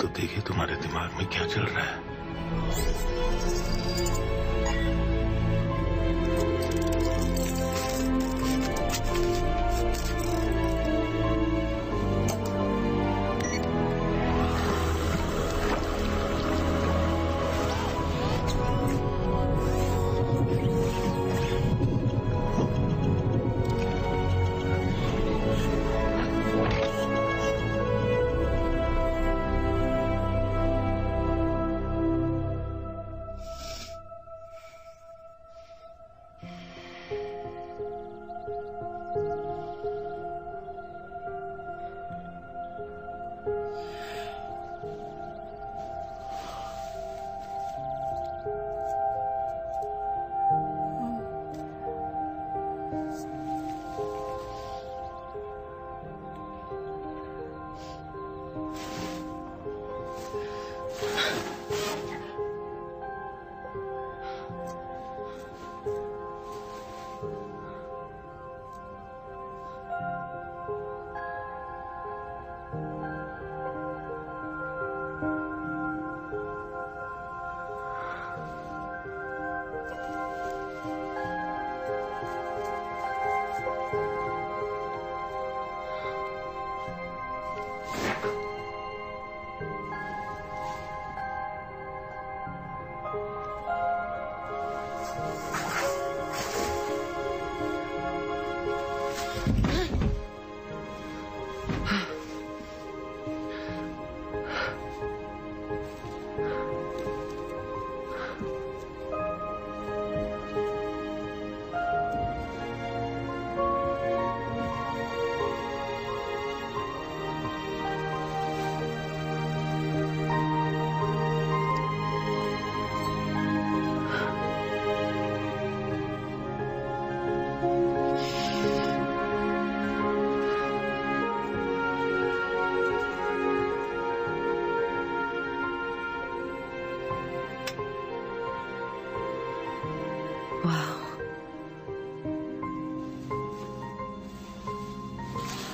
तो देखिए तुम्हारे दिमाग में क्या चल रहा है।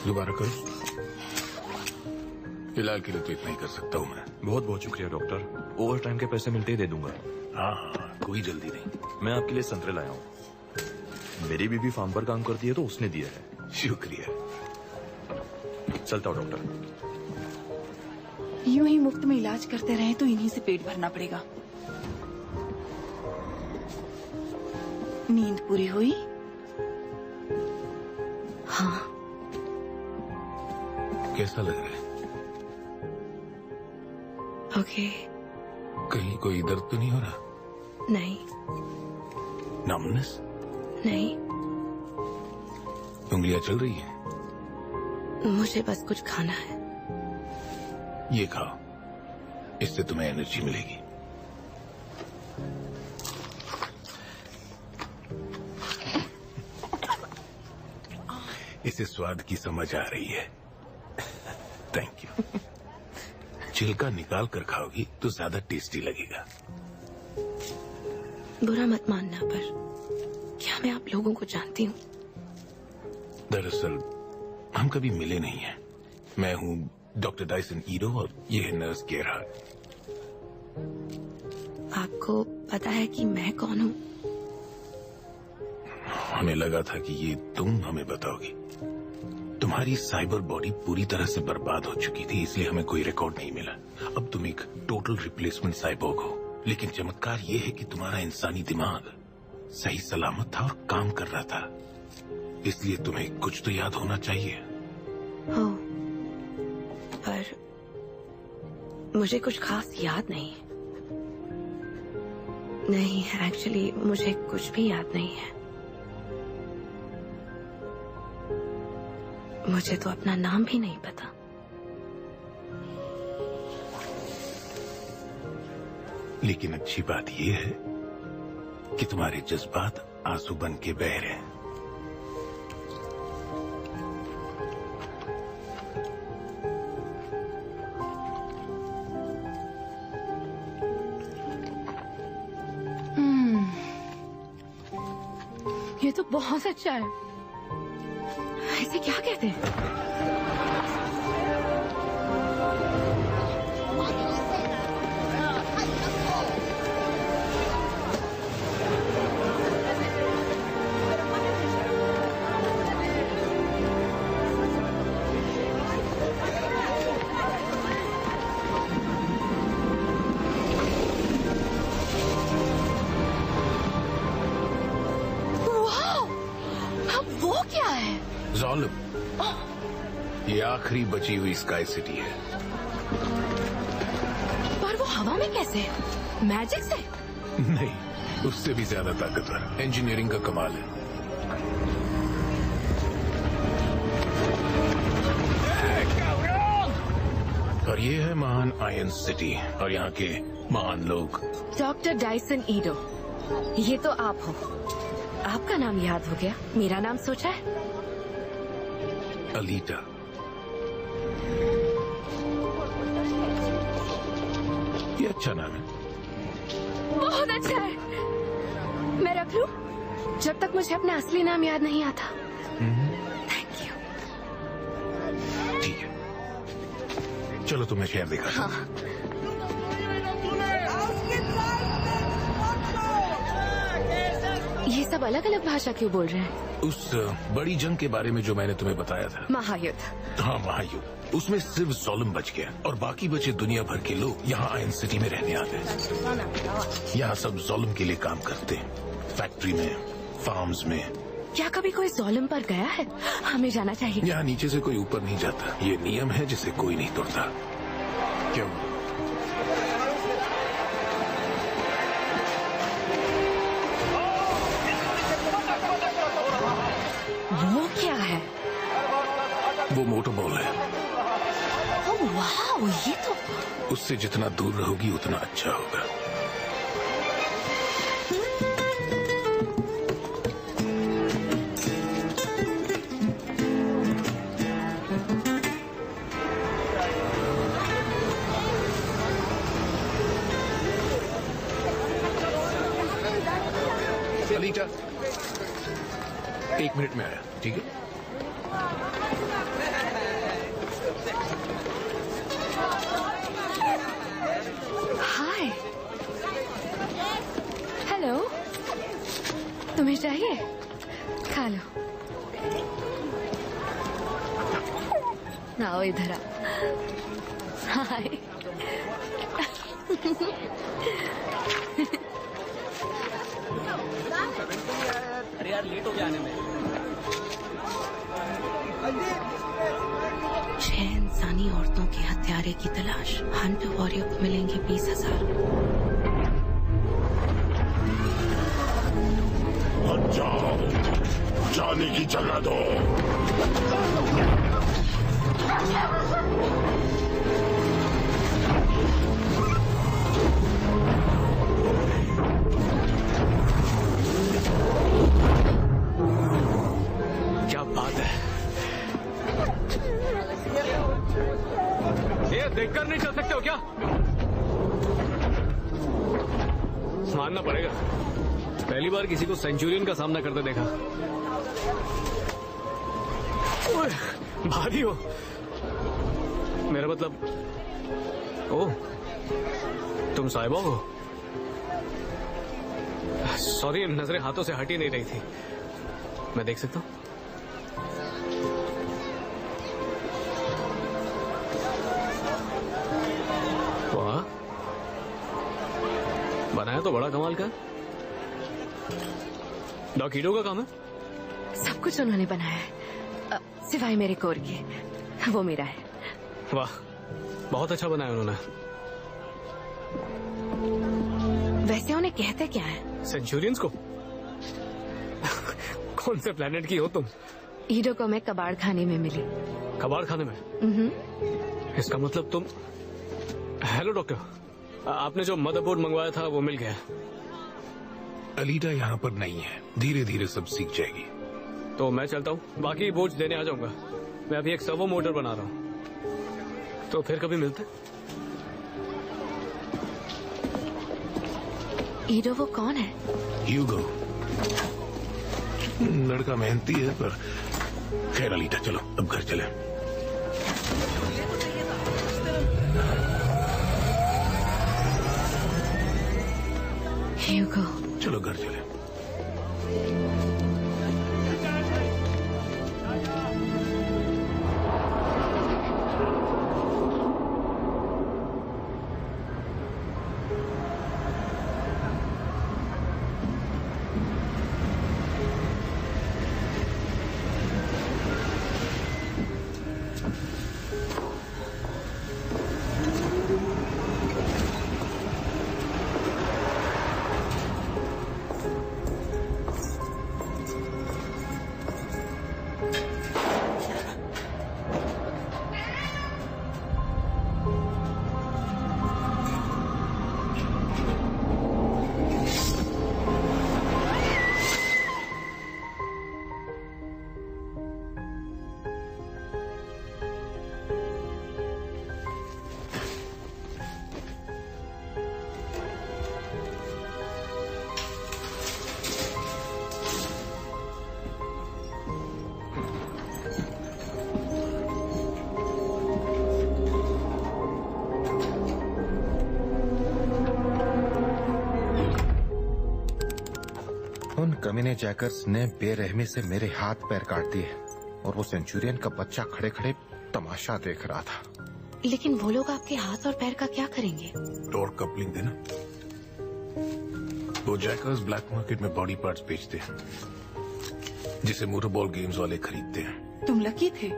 दोबारा करो। फिलहाल के लिए तो इतना ही कर सकता हूँ मैं। बहुत बहुत शुक्रिया डॉक्टर, ओवर टाइम के पैसे मिलते ही दे दूंगा। हाँ, कोई जल्दी नहीं। मैं आपके लिए संतरे लाया हूँ। मेरी बीबी फार्म पर काम करती है तो उसने दिया है। शुक्रिया। चलता हूँ डॉक्टर। यूं ही मुफ्त में इलाज करते रहे तो इन्हीं से पेट भरना पड़ेगा। नींद पूरी हुई? हाँ। कैसा लग रहा है? ओके। कहीं कोई दर्द तो नहीं हो रहा? नहीं। नमनेस? नहीं। उंगलियां चल रही हैं? मुझे बस कुछ खाना है। ये खाओ, इससे तुम्हें एनर्जी मिलेगी। इसे स्वाद की समझ आ रही है। Thank you. छिलका निकाल कर खाओगी तो ज्यादा टेस्टी लगेगा। बुरा मत मानना, पर क्या मैं आप लोगों को जानती हूँ? दरअसल हम कभी मिले नहीं हैं। मैं हूँ डॉक्टर डायसन ईडो और ये है नर्स गेरहार्ड। आपको पता है कि मैं कौन हूँ? हमें लगा था कि ये तुम हमें बताओगी। तुम्हारी साइबर बॉडी पूरी तरह से बर्बाद हो चुकी थी, इसलिए हमें कोई रिकॉर्ड नहीं मिला। अब तुम एक टोटल रिप्लेसमेंट साइबोर्ग हो, लेकिन चमत्कार ये है कि तुम्हारा इंसानी दिमाग सही सलामत था और काम कर रहा था, इसलिए तुम्हें कुछ तो याद होना चाहिए। हो, पर मुझे कुछ खास याद नहीं। नहीं, एक्चुअली मुझे कुछ भी याद नहीं है। मुझे तो अपना नाम भी नहीं पता। लेकिन अच्छी बात यह है कि तुम्हारे जज्बात आंसू बन के बह रहे हैं। ये तो बहुत अच्छा है। इसे क्या कहते हैं? ये आखिरी बची हुई स्काई सिटी है। पर वो हवा में कैसे? मैजिक से? नहीं, उससे भी ज्यादा ताकतवर। इंजीनियरिंग का कमाल है। और ये है महान आयन सिटी और यहाँ के महान लोग। डॉक्टर डायसन ईडो, ये तो आप हो। आपका नाम याद हो गया, मेरा नाम सोचा है? अलीटा। ये अच्छा नाम है। बहुत अच्छा है। मैं रख लूं? जब तक मुझे अपना असली नाम याद नहीं आता। Thank you. ठीक है, चलो तुम्हें शहर दिखा। हाँ। ये सब अलग अलग भाषा क्यों बोल रहे हैं? उस बड़ी जंग के बारे में जो मैंने तुम्हें बताया था। महायुद्ध। हाँ, महायुद्ध। उसमें सिर्फ ज़ोलम बच गया और बाकी बचे दुनिया भर के लोग यहाँ आयन सिटी में रहने आते हैं। यहाँ सब ज़ोलम के लिए काम करते हैं, फैक्ट्री में, फार्म्स में। क्या कभी कोई ज़ोलम पर गया है? हमें जाना चाहिए। यहाँ नीचे से कोई ऊपर नहीं जाता। ये नियम है जिसे कोई नहीं तोड़ता। क्यों? वो क्या है? वो मोटर बॉल है। ओह वाह, ये तो। उससे जितना दूर रहोगी उतना अच्छा होगा। अलीटा, 1 मिनट में आया, ठीक है? हाय। हेलो। तुम्हें चाहिए? खा लो। आओ इधर आओ। हाय। अरे यार लेट हो गया आने में। 6 इंसानी औरतों के हत्यारे की तलाश। हंट वॉरियर को मिलेंगे 20,000। जाओ, जाने की जगह दो। क्या बात है? ये देखकर नहीं चल सकते हो क्या? मानना पड़ेगा, पहली बार किसी को सेंचुरियन का सामना करते देखा। ओए, भारी हो। मेरा मतलब, ओह, तुम साइबॉग हो? सॉरी, नजरें हाथों से हट ही नहीं रही थी। मैं देख सकता हूँ? वाह, बनाया तो बड़ा कमाल का। डॉक ईडो का काम है? सब कुछ उन्होंने बनाया है, सिवाय मेरे कोर के। वो मेरा है। वाह, बहुत अच्छा बनाया उन्होंने। वैसे उन्हें कहते क्या है? सेंचुरियंस को? कौन से प्लेनेट की हो तुम? ईडो को मैं कबाड़ खाने में मिली। कबाड़ खाने में? इसका मतलब तुम। हेलो डॉक्टर, आपने जो मदरबोर्ड मंगवाया था वो मिल गया? अलीटा यहाँ पर नहीं है, धीरे धीरे सब सीख जाएगी। तो मैं चलता हूँ, बाकी बोझ देने आ जाऊंगा। मैं अभी एक सर्वो मोटर बना रहा हूँ, तो फिर कभी मिलते। ईडो वो कौन है? ह्यूगो। लड़का मेहनती है, पर खैर अलीटा, चलो अब घर चले। ह्यूगो। चलो घर चले। कमीने जैकर्स ने बेरहमी से मेरे हाथ पैर काट दिए और वो सेंचुरियन का बच्चा खड़े खड़े तमाशा देख रहा था। लेकिन वो लोग आपके हाथ और पैर का क्या करेंगे? टॉर्क कपलिंग देना। वो जैकर्स ब्लैक मार्केट में बॉडी पार्ट्स बेचते हैं, जिसे मोटरबॉल गेम्स वाले खरीदते हैं। तुम लकी थे।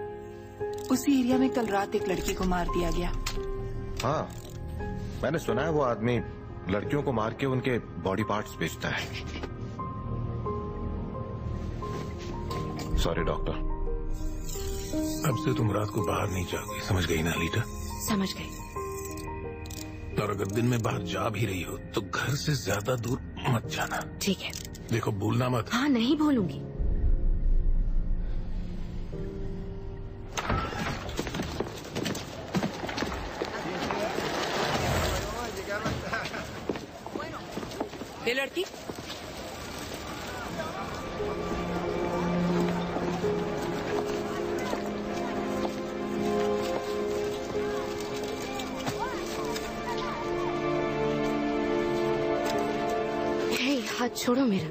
उसी एरिया में कल रात एक लड़की को मार दिया गया। हाँ, मैंने सुना है वो आदमी लड़कियों को मार के उनके बॉडी पार्ट्स बेचता है। Sorry doctor. अब से तुम रात को बाहर नहीं जाओगी, समझ गई ना लीटा? समझ गई। और अगर दिन में बाहर जा भी रही हो तो घर से ज्यादा दूर मत जाना। ठीक है। देखो भूलना मत। हाँ, नहीं भूलूंगी। ये लड़की हे, हाथ छोड़ो मेरा।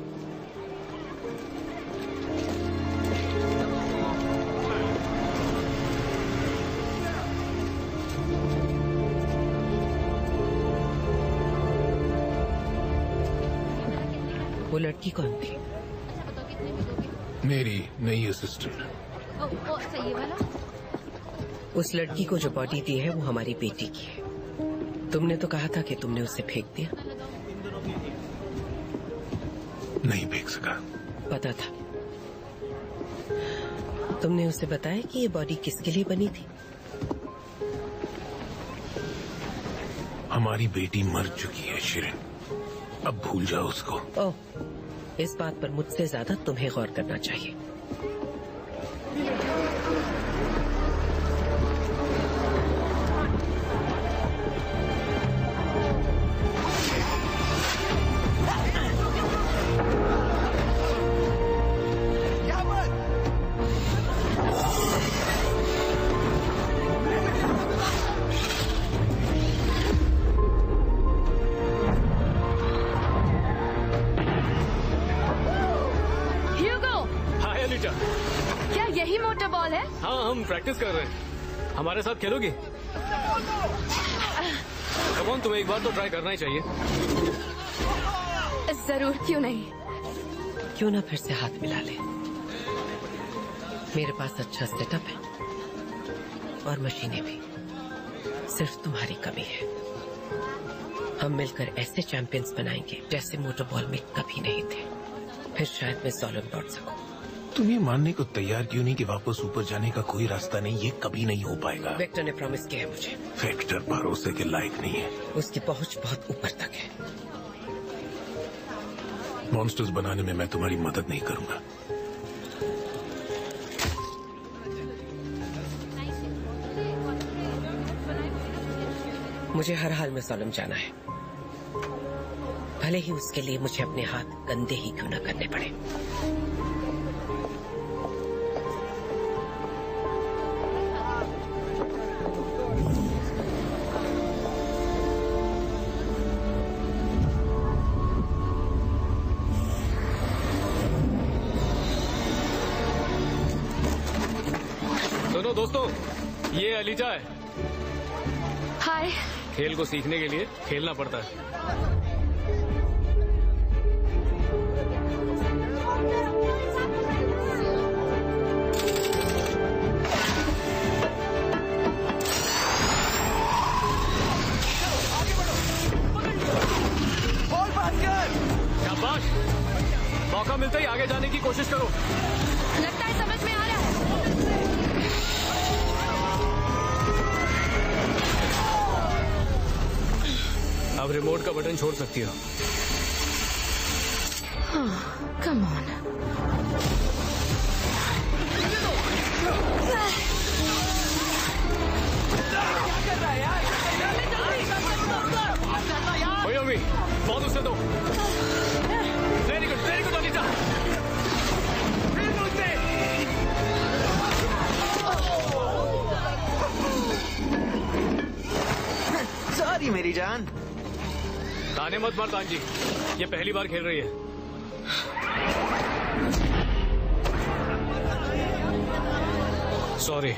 वो लड़की कौन थी? मेरी नई असिस्टेंट। उस लड़की को जो बॉडी दी है वो हमारी बेटी की है। तुमने तो कहा था कि तुमने उसे फेंक दिया। नहीं फेंक सका। पता था। तुमने उसे बताया कि ये बॉडी किसके लिए बनी थी? हमारी बेटी मर चुकी है शिरिन, अब भूल जाओ उसको। ओह, इस बात पर मुझसे ज्यादा तुम्हें गौर करना चाहिए। क्या यही मोटर बॉल है? हाँ, हम प्रैक्टिस कर रहे हैं। हमारे साथ खेलोगी? कम ऑन, तुम्हें एक बार तो ट्राई करना ही चाहिए। जरूर, क्यों नहीं। क्यों ना फिर से हाथ मिला ले। मेरे पास अच्छा सेटअप है और मशीनें भी। सिर्फ तुम्हारी कमी है। हम मिलकर ऐसे चैंपियंस बनाएंगे जैसे मोटर बॉल में कभी नहीं थे। फिर शायद मैं सोलन लौट सकूं। तुम ये मानने को तैयार क्यों नहीं कि वापस ऊपर जाने का कोई रास्ता नहीं? ये कभी नहीं हो पाएगा। वेक्टर ने प्रॉमिस किया है मुझे। वेक्टर भरोसे के लायक नहीं है। उसकी पहुंच बहुत ऊपर तक है। मॉन्स्टर्स बनाने में मैं तुम्हारी मदद नहीं करूंगा। मुझे हर हाल में सोलन जाना है, भले ही उसके लिए मुझे अपने हाथ गंदे ही क्यों न करने पड़े। सुनो दोस्तों, ये अलीजा है। हाय। खेल को सीखने के लिए खेलना पड़ता है। शाबाश, मौका मिलता ही आगे जाने की कोशिश करो। लगता है समझ में आ रहा है। अब रिमोट का बटन छोड़ सकती हो। Come on. मम्मी, बहुत उसे दो। Very good ELISA. सॉरी मेरी जान। ताने मत मार तान जी, ये पहली बार खेल रही है। सॉरी।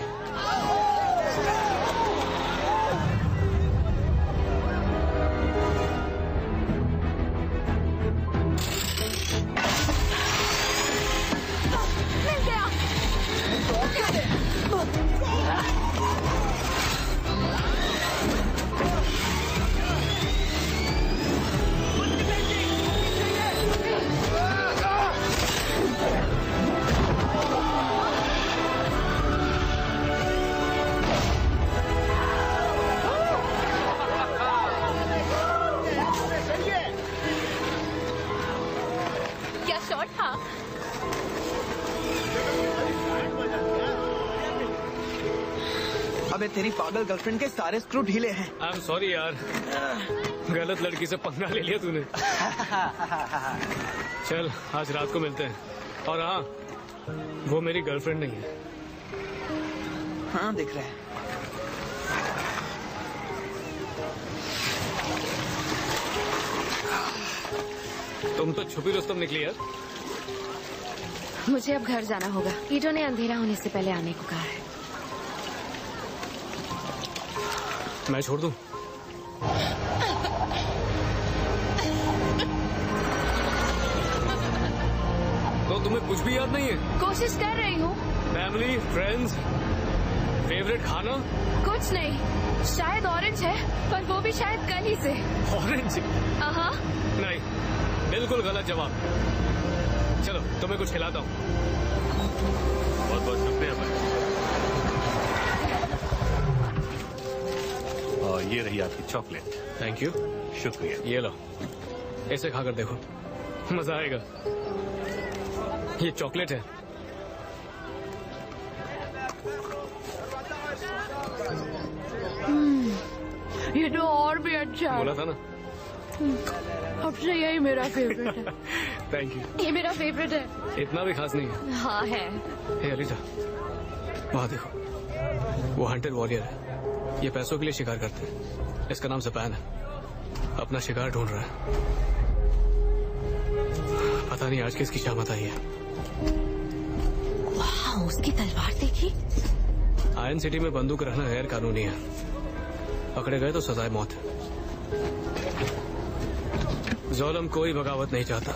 मिल गया। क्या शॉट था? अबे तेरी पागल गर्लफ्रेंड के सारे स्क्रू ढीले हैं। आई एम सॉरी यार, गलत लड़की से पंगा ले लिया तूने। चल आज रात को मिलते हैं। और हाँ, वो मेरी गर्लफ्रेंड नहीं है। हाँ दिख रहा है। तुम तो छुपी रुस्तम निकली यार। मुझे अब घर जाना होगा। ईडो ने अंधेरा होने से पहले आने को कहा है। मैं छोड़ दूं? तो तुम्हें कुछ भी याद नहीं है? कोशिश कर रही हूँ। फैमिली, फ्रेंड्स, फेवरेट खाना? कुछ नहीं, शायद ऑरेंज है, पर वो भी शायद कल ही से। ऑरेंज? हाँ। नहीं, बिल्कुल गलत जवाब। चलो तुम्हें कुछ खिलाता हूँ। बहुत बहुत शुक्रिया भाई। और ये रही आपकी चॉकलेट। Thank you. शुक्रिया। ये लो, इसे खाकर देखो, मजा आएगा। ये चॉकलेट है। ये तो और भी अच्छा है। बोला था ना। अब से यही मेरा फेवरेट है। Thank you. ये मेरा फेवरेट है। इतना भी खास नहीं है। हाँ है। हे अलीजा, वहाँ देखो, वो हंटर वॉरियर है। ये पैसों के लिए शिकार करते हैं। इसका नाम जपान है। अपना शिकार ढूंढ रहा है। पता नहीं आज किसकी शामत आई है। वाह, उसकी तलवार देखी। आयन सिटी में बंदूक रखना गैर कानूनी है। पकड़े गए तो सजाए मौत है। ज़ोलम कोई बगावत नहीं चाहता।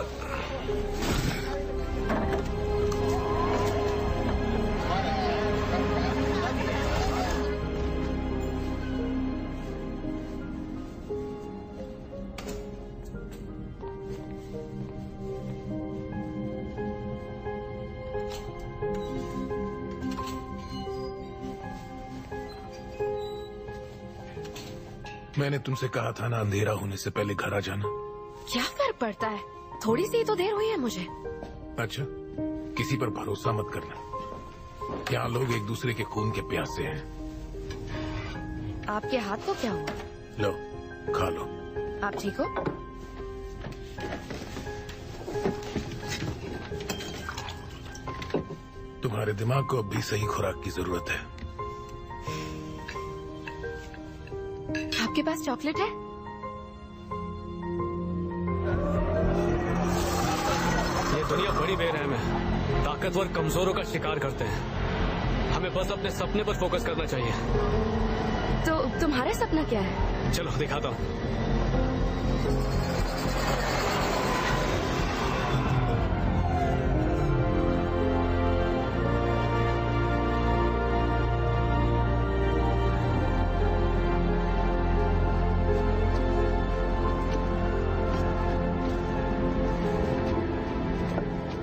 मैंने तुमसे कहा था ना, अंधेरा होने से पहले घर आ जाना। क्या फर्क पड़ता है, थोड़ी सी तो देर हुई है मुझे। अच्छा, किसी पर भरोसा मत करना। यहाँ लोग एक दूसरे के खून के प्यासे हैं। आपके हाथ को क्या हुआ? लो, खा लो। आप ठीक हो? तुम्हारे दिमाग को अब भी सही खुराक की जरूरत है। आपके पास चॉकलेट है? ये दुनिया बड़ी बेरहम है। ताकतवर कमजोरों का शिकार करते हैं। हमें बस अपने सपने पर फोकस करना चाहिए। तो तुम्हारा सपना क्या है? चलो दिखाता हूँ।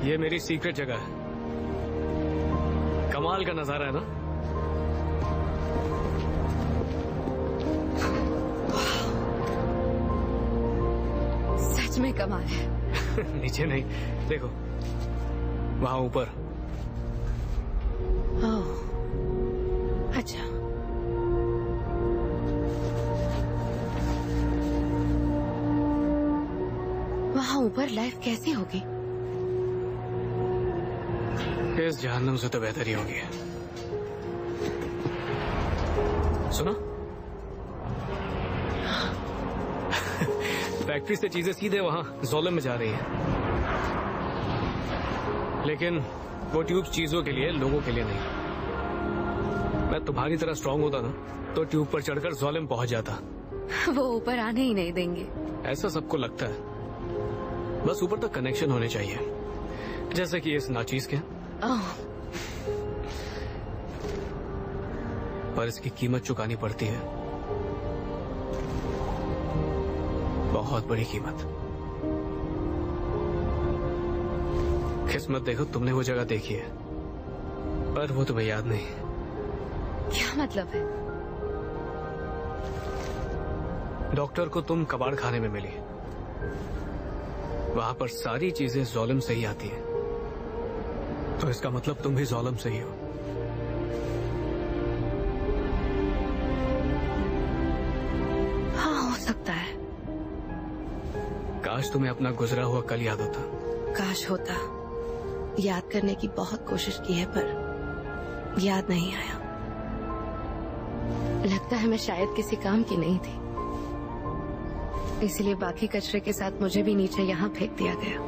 ये मेरी सीक्रेट जगह है। कमाल का नजारा है ना? सच में कमाल है। नीचे नहीं, देखो वहां ऊपर। ओह, अच्छा। वहां ऊपर लाइफ कैसी होगी? इस जहन्नम से तो बेहतर ही होगी। सुनो, फैक्ट्री से चीजें सीधे वहां ज़ोलम में जा रही हैं। लेकिन वो ट्यूब चीजों के लिए, लोगों के लिए नहीं। मैं तुम्हारी तरह स्ट्रांग होता ना तो ट्यूब पर चढ़कर ज़ालिम पहुंच जाता। वो ऊपर आने ही नहीं देंगे। ऐसा सबको लगता है, बस ऊपर तक कनेक्शन होने चाहिए, जैसे कि इस नाचीज के। पर इसकी कीमत चुकानी पड़ती है, बहुत बड़ी कीमत। किस्मत देखो, तुमने वो जगह देखी है पर वो तुम्हें याद नहीं। क्या मतलब है? डॉक्टर को तुम कबाड़ खाने में मिली, वहां पर सारी चीजें ज़ालिम से ही आती हैं, तो इसका मतलब तुम भी ज़ालिम से ही हो। हाँ, हो सकता है। काश तुम्हें अपना गुजरा हुआ कल याद होता। काश होता। याद करने की बहुत कोशिश की है पर याद नहीं आया। लगता है मैं शायद किसी काम की नहीं थी, इसलिए बाकी कचरे के साथ मुझे भी नीचे यहाँ फेंक दिया गया।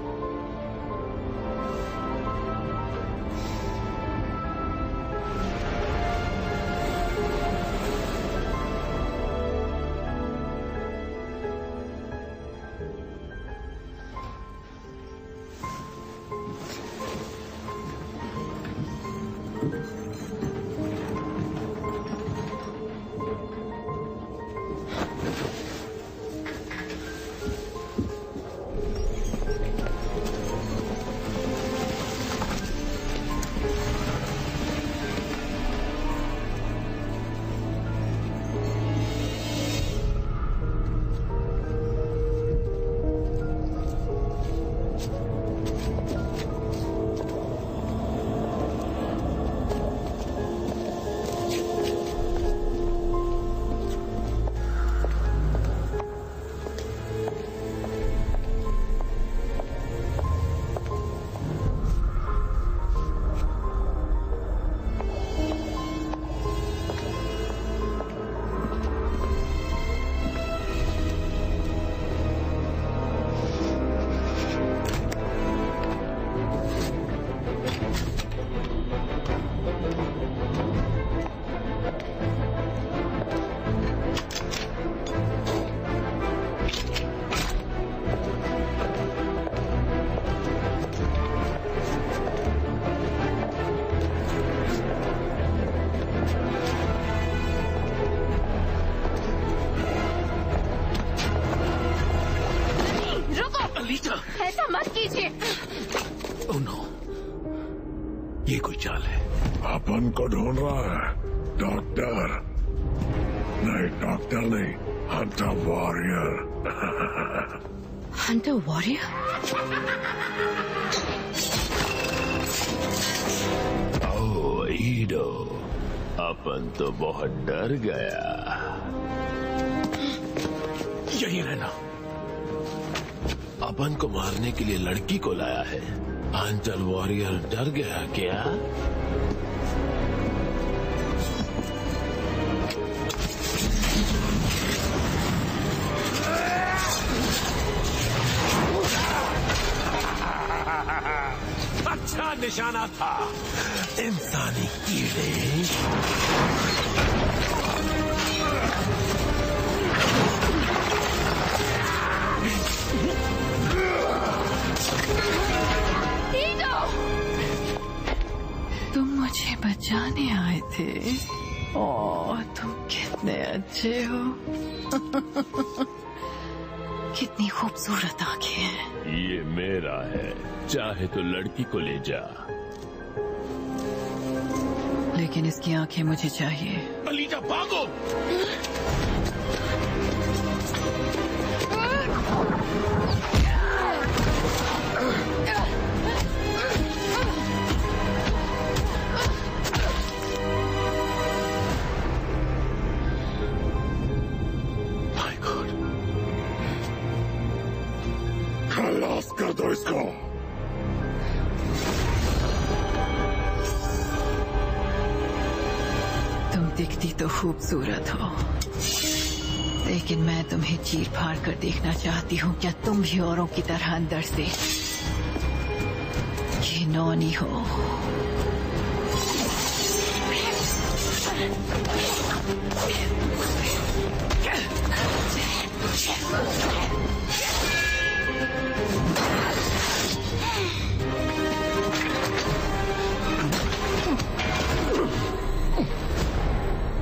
ऐसा मत कीजिए। ओह नो, ये कोई चाल है। अपन को ढूंढ रहा है डॉक्टर। नहीं डॉक्टर नहीं, hunter warrior. Hunter warrior? Oh ईडो, अपन तो बहुत डर गया। यही रहना। अपन को मारने के लिए लड़की को लाया है। हंटर वॉरियर डर गया क्या? अच्छा निशाना था। इंसानी कीड़े। तुम मुझे बचाने आए थे। ओह, तुम कितने अच्छे हो। कितनी खूबसूरत आंखें हैं। ये मेरा है, चाहे तो लड़की को ले जा। लेकिन इसकी आंखें मुझे चाहिए। अलीजा भागो। खलास कर दो इसको। तुम दिखती तो खूबसूरत हो, लेकिन मैं तुम्हें चीर फाड़ कर देखना चाहती हूँ। क्या तुम भी औरों की तरह अंदर से घिनौनी हो?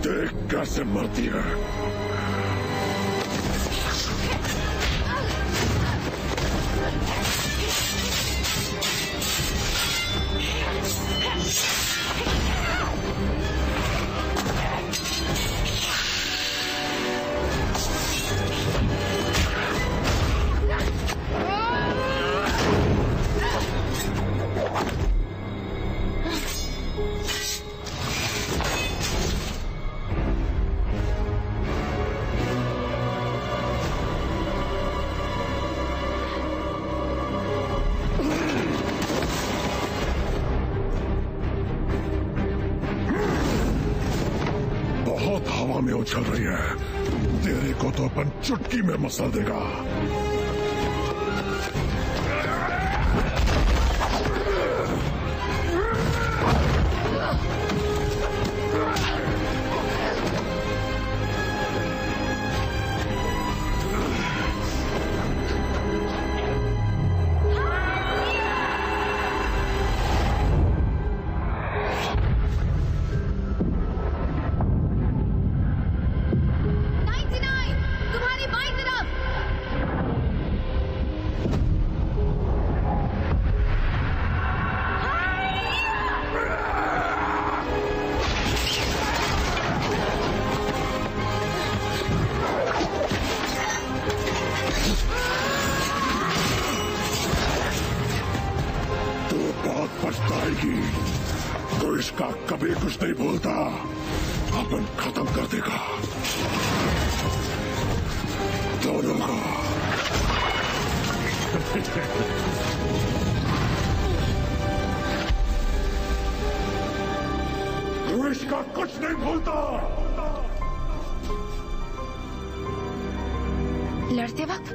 देख कैसे मरती है। बहुत हवा में उछल रही है। तेरे को तो अपन चुटकी में मसल देगा। तो इसका कभी कुछ नहीं भूलता। अपन खत्म कर देगा दोनों को। तो इसका कुछ नहीं भूलता। लड़ते वक्त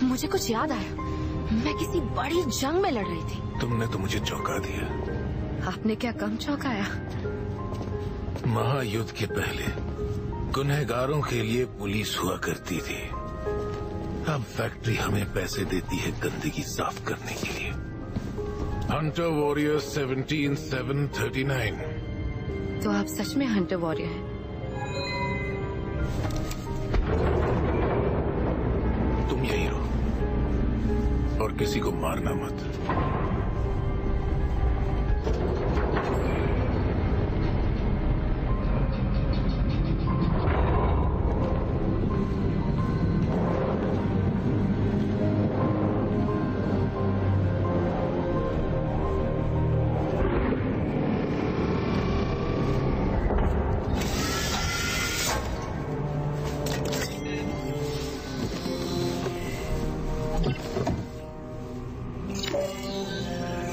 मुझे कुछ याद आया। मैं किसी बड़ी जंग में लड़ रही थी। तुमने तो मुझे चौंका दिया। आपने क्या कम चौंकाया? महायुद्ध के पहले गुनहगारों के लिए पुलिस हुआ करती थी। अब फैक्ट्री हमें पैसे देती है गंदगी साफ करने के लिए। Hunter warrior 17739। तो आप सच में हंटर वॉरियर हैं? तुम यही रहो और किसी को मारना मत।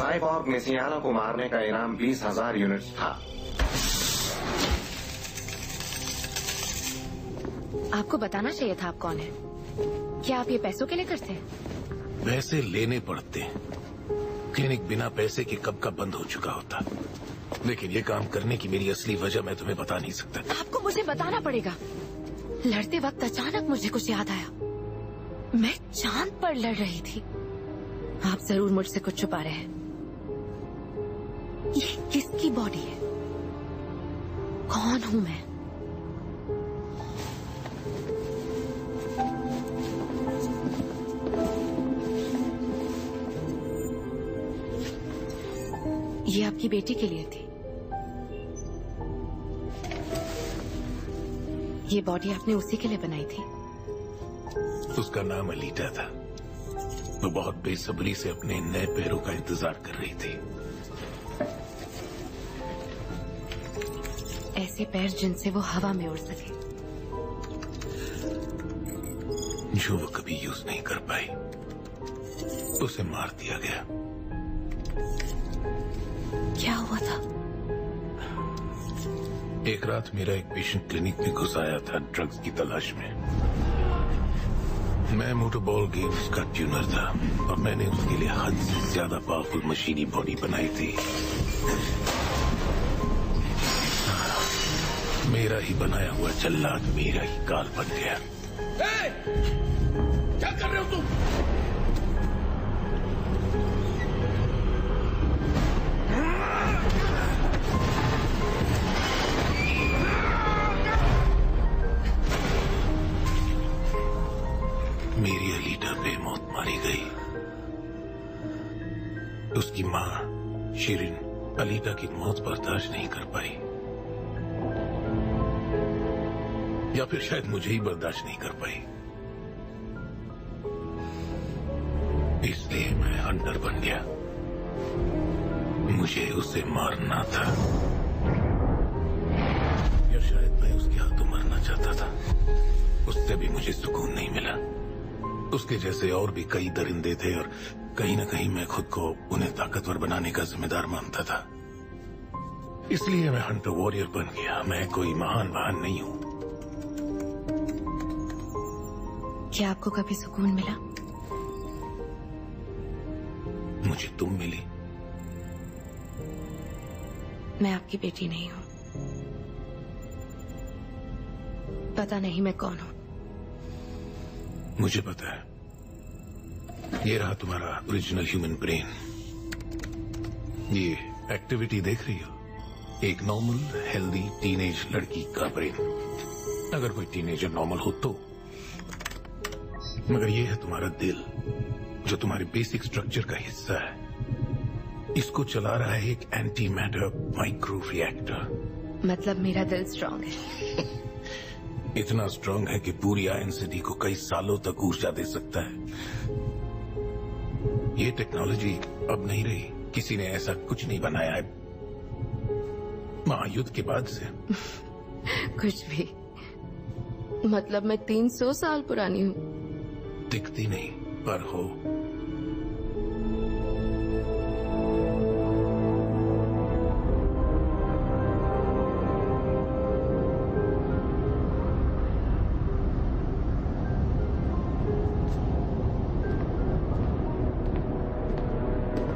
साइबॉर्ग मेसियाना को मारने का इनाम 20,000 यूनिट्स था। आपको बताना चाहिए था आप कौन है। क्या आप ये पैसों के लिए करते हैं? पैसे लेने पड़ते हैं। क्लिनिक बिना पैसे के कब का बंद हो चुका होता। लेकिन ये काम करने की मेरी असली वजह मैं तुम्हें बता नहीं सकता। आपको मुझे बताना पड़ेगा। लड़ते वक्त अचानक मुझे कुछ याद आया। मैं चांद पर लड़ रही थी। आप जरूर मुझसे कुछ छुपा रहे हैं। ये किसकी बॉडी है? कौन हूं मैं? ये आपकी बेटी के लिए थी। ये बॉडी आपने उसी के लिए बनाई थी। उसका नाम अलीटा था। वो बहुत बेसब्री से अपने नए पैरों का इंतजार कर रही थी। ऐसे पैर जिनसे वो हवा में उड़ सके, जो वो कभी यूज नहीं कर पाई। उसे मार दिया गया। क्या हुआ था? एक रात मेरा एक पेशेंट क्लिनिक में घुस आया था ड्रग्स की तलाश में। मैं मोटरबॉल गेम्स का ट्यूनर था और मैंने उसके लिए हद से ज्यादा पावरफुल मशीनी बॉडी बनाई थी। मेरा ही बनाया हुआ जल्लाद मेरा ही काल बन गया। क्या कर रहे हो तुम? मेरी अलीटा बेमौत मारी गई। उसकी माँ शिरीन अलीटा की मौत बर्दाश्त नहीं कर पाई, या फिर शायद मुझे ही बर्दाश्त नहीं कर पाई। इसलिए मैं हंटर बन गया। मुझे उसे मारना था, या शायद मैं उसके हाथों मरना चाहता था। उससे भी मुझे सुकून नहीं मिला। उसके जैसे और भी कई दरिंदे थे और कहीं न कहीं मैं खुद को उन्हें ताकतवर बनाने का जिम्मेदार मानता था। इसलिए मैं हंटर वॉरियर बन गया। मैं कोई महान नहीं हूं। क्या आपको कभी सुकून मिला? मुझे तुम मिली। मैं आपकी बेटी नहीं हूं। पता नहीं मैं कौन हूं। मुझे पता है। ये रहा तुम्हारा ओरिजिनल ह्यूमन ब्रेन। ये एक्टिविटी देख रही हो? एक नॉर्मल हेल्दी टीनेज लड़की का ब्रेन। अगर कोई टीनेजर नॉर्मल हो तो। मगर ये है तुम्हारा दिल, जो तुम्हारे बेसिक स्ट्रक्चर का हिस्सा है। इसको चला रहा है एक एंटी मैटर माइक्रो रिएक्टर। मतलब मेरा दिल स्ट्रांग है। इतना स्ट्रांग है कि पूरी आयन सिटी को कई सालों तक ऊर्जा दे सकता है। ये टेक्नोलॉजी अब नहीं रही। किसी ने ऐसा कुछ नहीं बनाया है महायुद्ध के बाद से। कुछ भी। मतलब मैं 300 साल पुरानी हूँ। दिखती नहीं पर हो।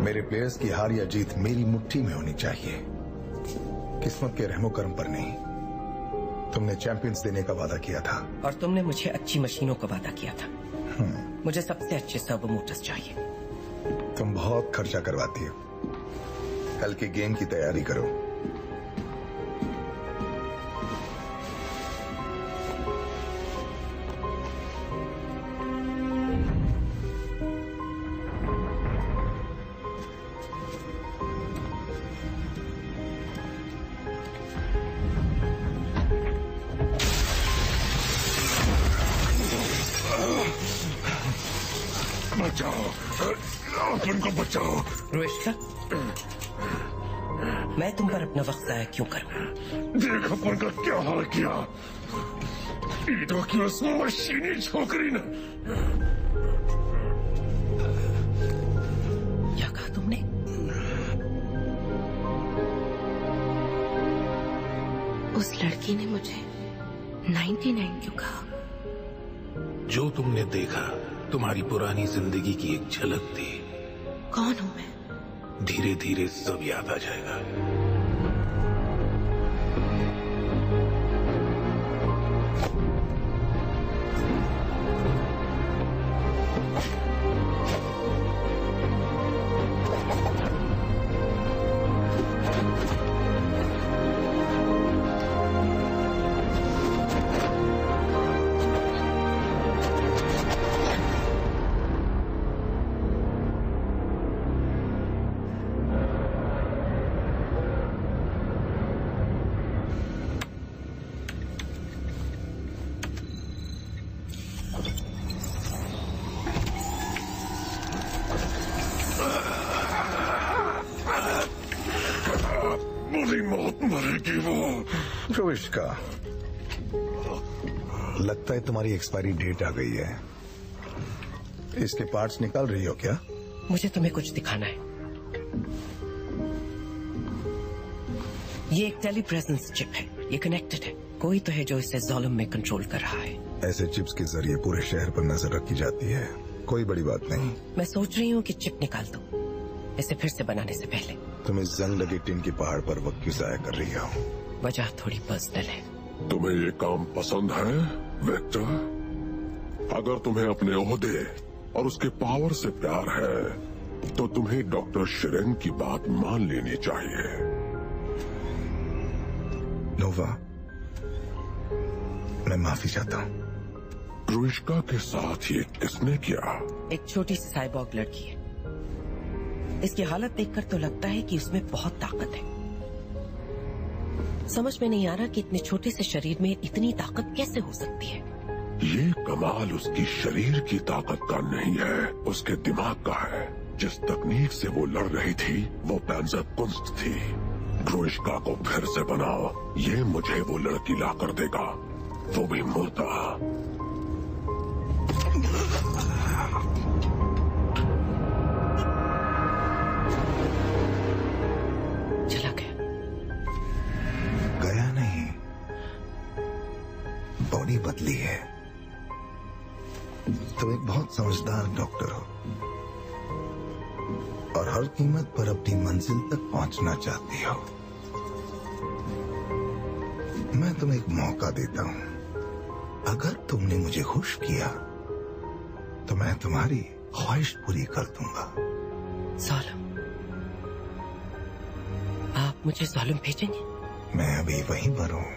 मेरे प्लेयर्स की हार या जीत मेरी मुट्ठी में होनी चाहिए, किस्मत के रहमो करम पर नहीं। तुमने चैंपियंस देने का वादा किया था और तुमने मुझे अच्छी मशीनों का वादा किया था। मुझे सबसे अच्छे सर्वो मोटर्स चाहिए। तुम बहुत खर्चा करवाती हो। कल के गेम की तैयारी करो। बचाओ, अपन को बचाओ। रोहिष्का, मैं तुम पर अपना वक्त जाया क्यों करूं? देख अपन का क्या हाल किया। ईदों की उस मशीनी छोकरी ने। क्या कहा तुमने? उस लड़की ने मुझे 99 क्यों कहा? जो तुमने देखा तुम्हारी पुरानी जिंदगी की एक झलक थी। कौन हूं मैं? धीरे धीरे सब याद आ जाएगा। बुरी मौत मरेगी वो। रोहिष्का, लगता है तुम्हारी एक्सपायरी डेट आ गई है। इसके पार्ट्स निकाल रही हो क्या? मुझे तुम्हें कुछ दिखाना है। ये एक टेली प्रेजेंस चिप है। ये कनेक्टेड है। कोई तो है जो इसे ज़ोलम में कंट्रोल कर रहा है। ऐसे चिप्स के जरिए पूरे शहर पर नजर रखी जाती है। कोई बड़ी बात नहीं। मैं सोच रही हूँ कि चिप निकाल दूं, इसे फिर से बनाने से पहले। तुम इस जंग लगे टिन के पहाड़ पर वक्त क्यों जाया कर रही हो? वजह थोड़ी पर्सनल है। तुम्हें ये काम पसंद है विक्टर? अगर तुम्हें अपने ओहदे और उसके पावर से प्यार है तो तुम्हें डॉक्टर शिरेन की बात मान लेनी चाहिए। नोवा, मैं माफी चाहता हूँ। ग्रुइश्का के साथ ये किसने किया? एक छोटी सी साइबॉर्ग लड़की है। इसकी हालत देखकर तो लगता है कि उसमें बहुत ताकत है। समझ में नहीं आ रहा कि इतने छोटे से शरीर में इतनी ताकत कैसे हो सकती है। ये कमाल उसकी शरीर की ताकत का नहीं है, उसके दिमाग का है। जिस तकनीक से वो लड़ रही थी वो पैंजर कुंस्ट थी। ग्रुइश्का को फिर से बनाओ, ये मुझे वो लड़की ला कर देगा, वो भी मुर्दा। चला गया? गया नहीं, बॉडी बदली है। तुम एक बहुत समझदार डॉक्टर हो और हर कीमत पर अपनी मंजिल तक पहुंचना चाहती हो। मैं तुम्हें एक मौका देता हूं। अगर तुमने मुझे खुश किया तो मैं तुम्हारी ख्वाहिश पूरी कर दूंगा। जालिम, आप मुझे जालिम भेजेंगे? मैं अभी वहीं पर हूं।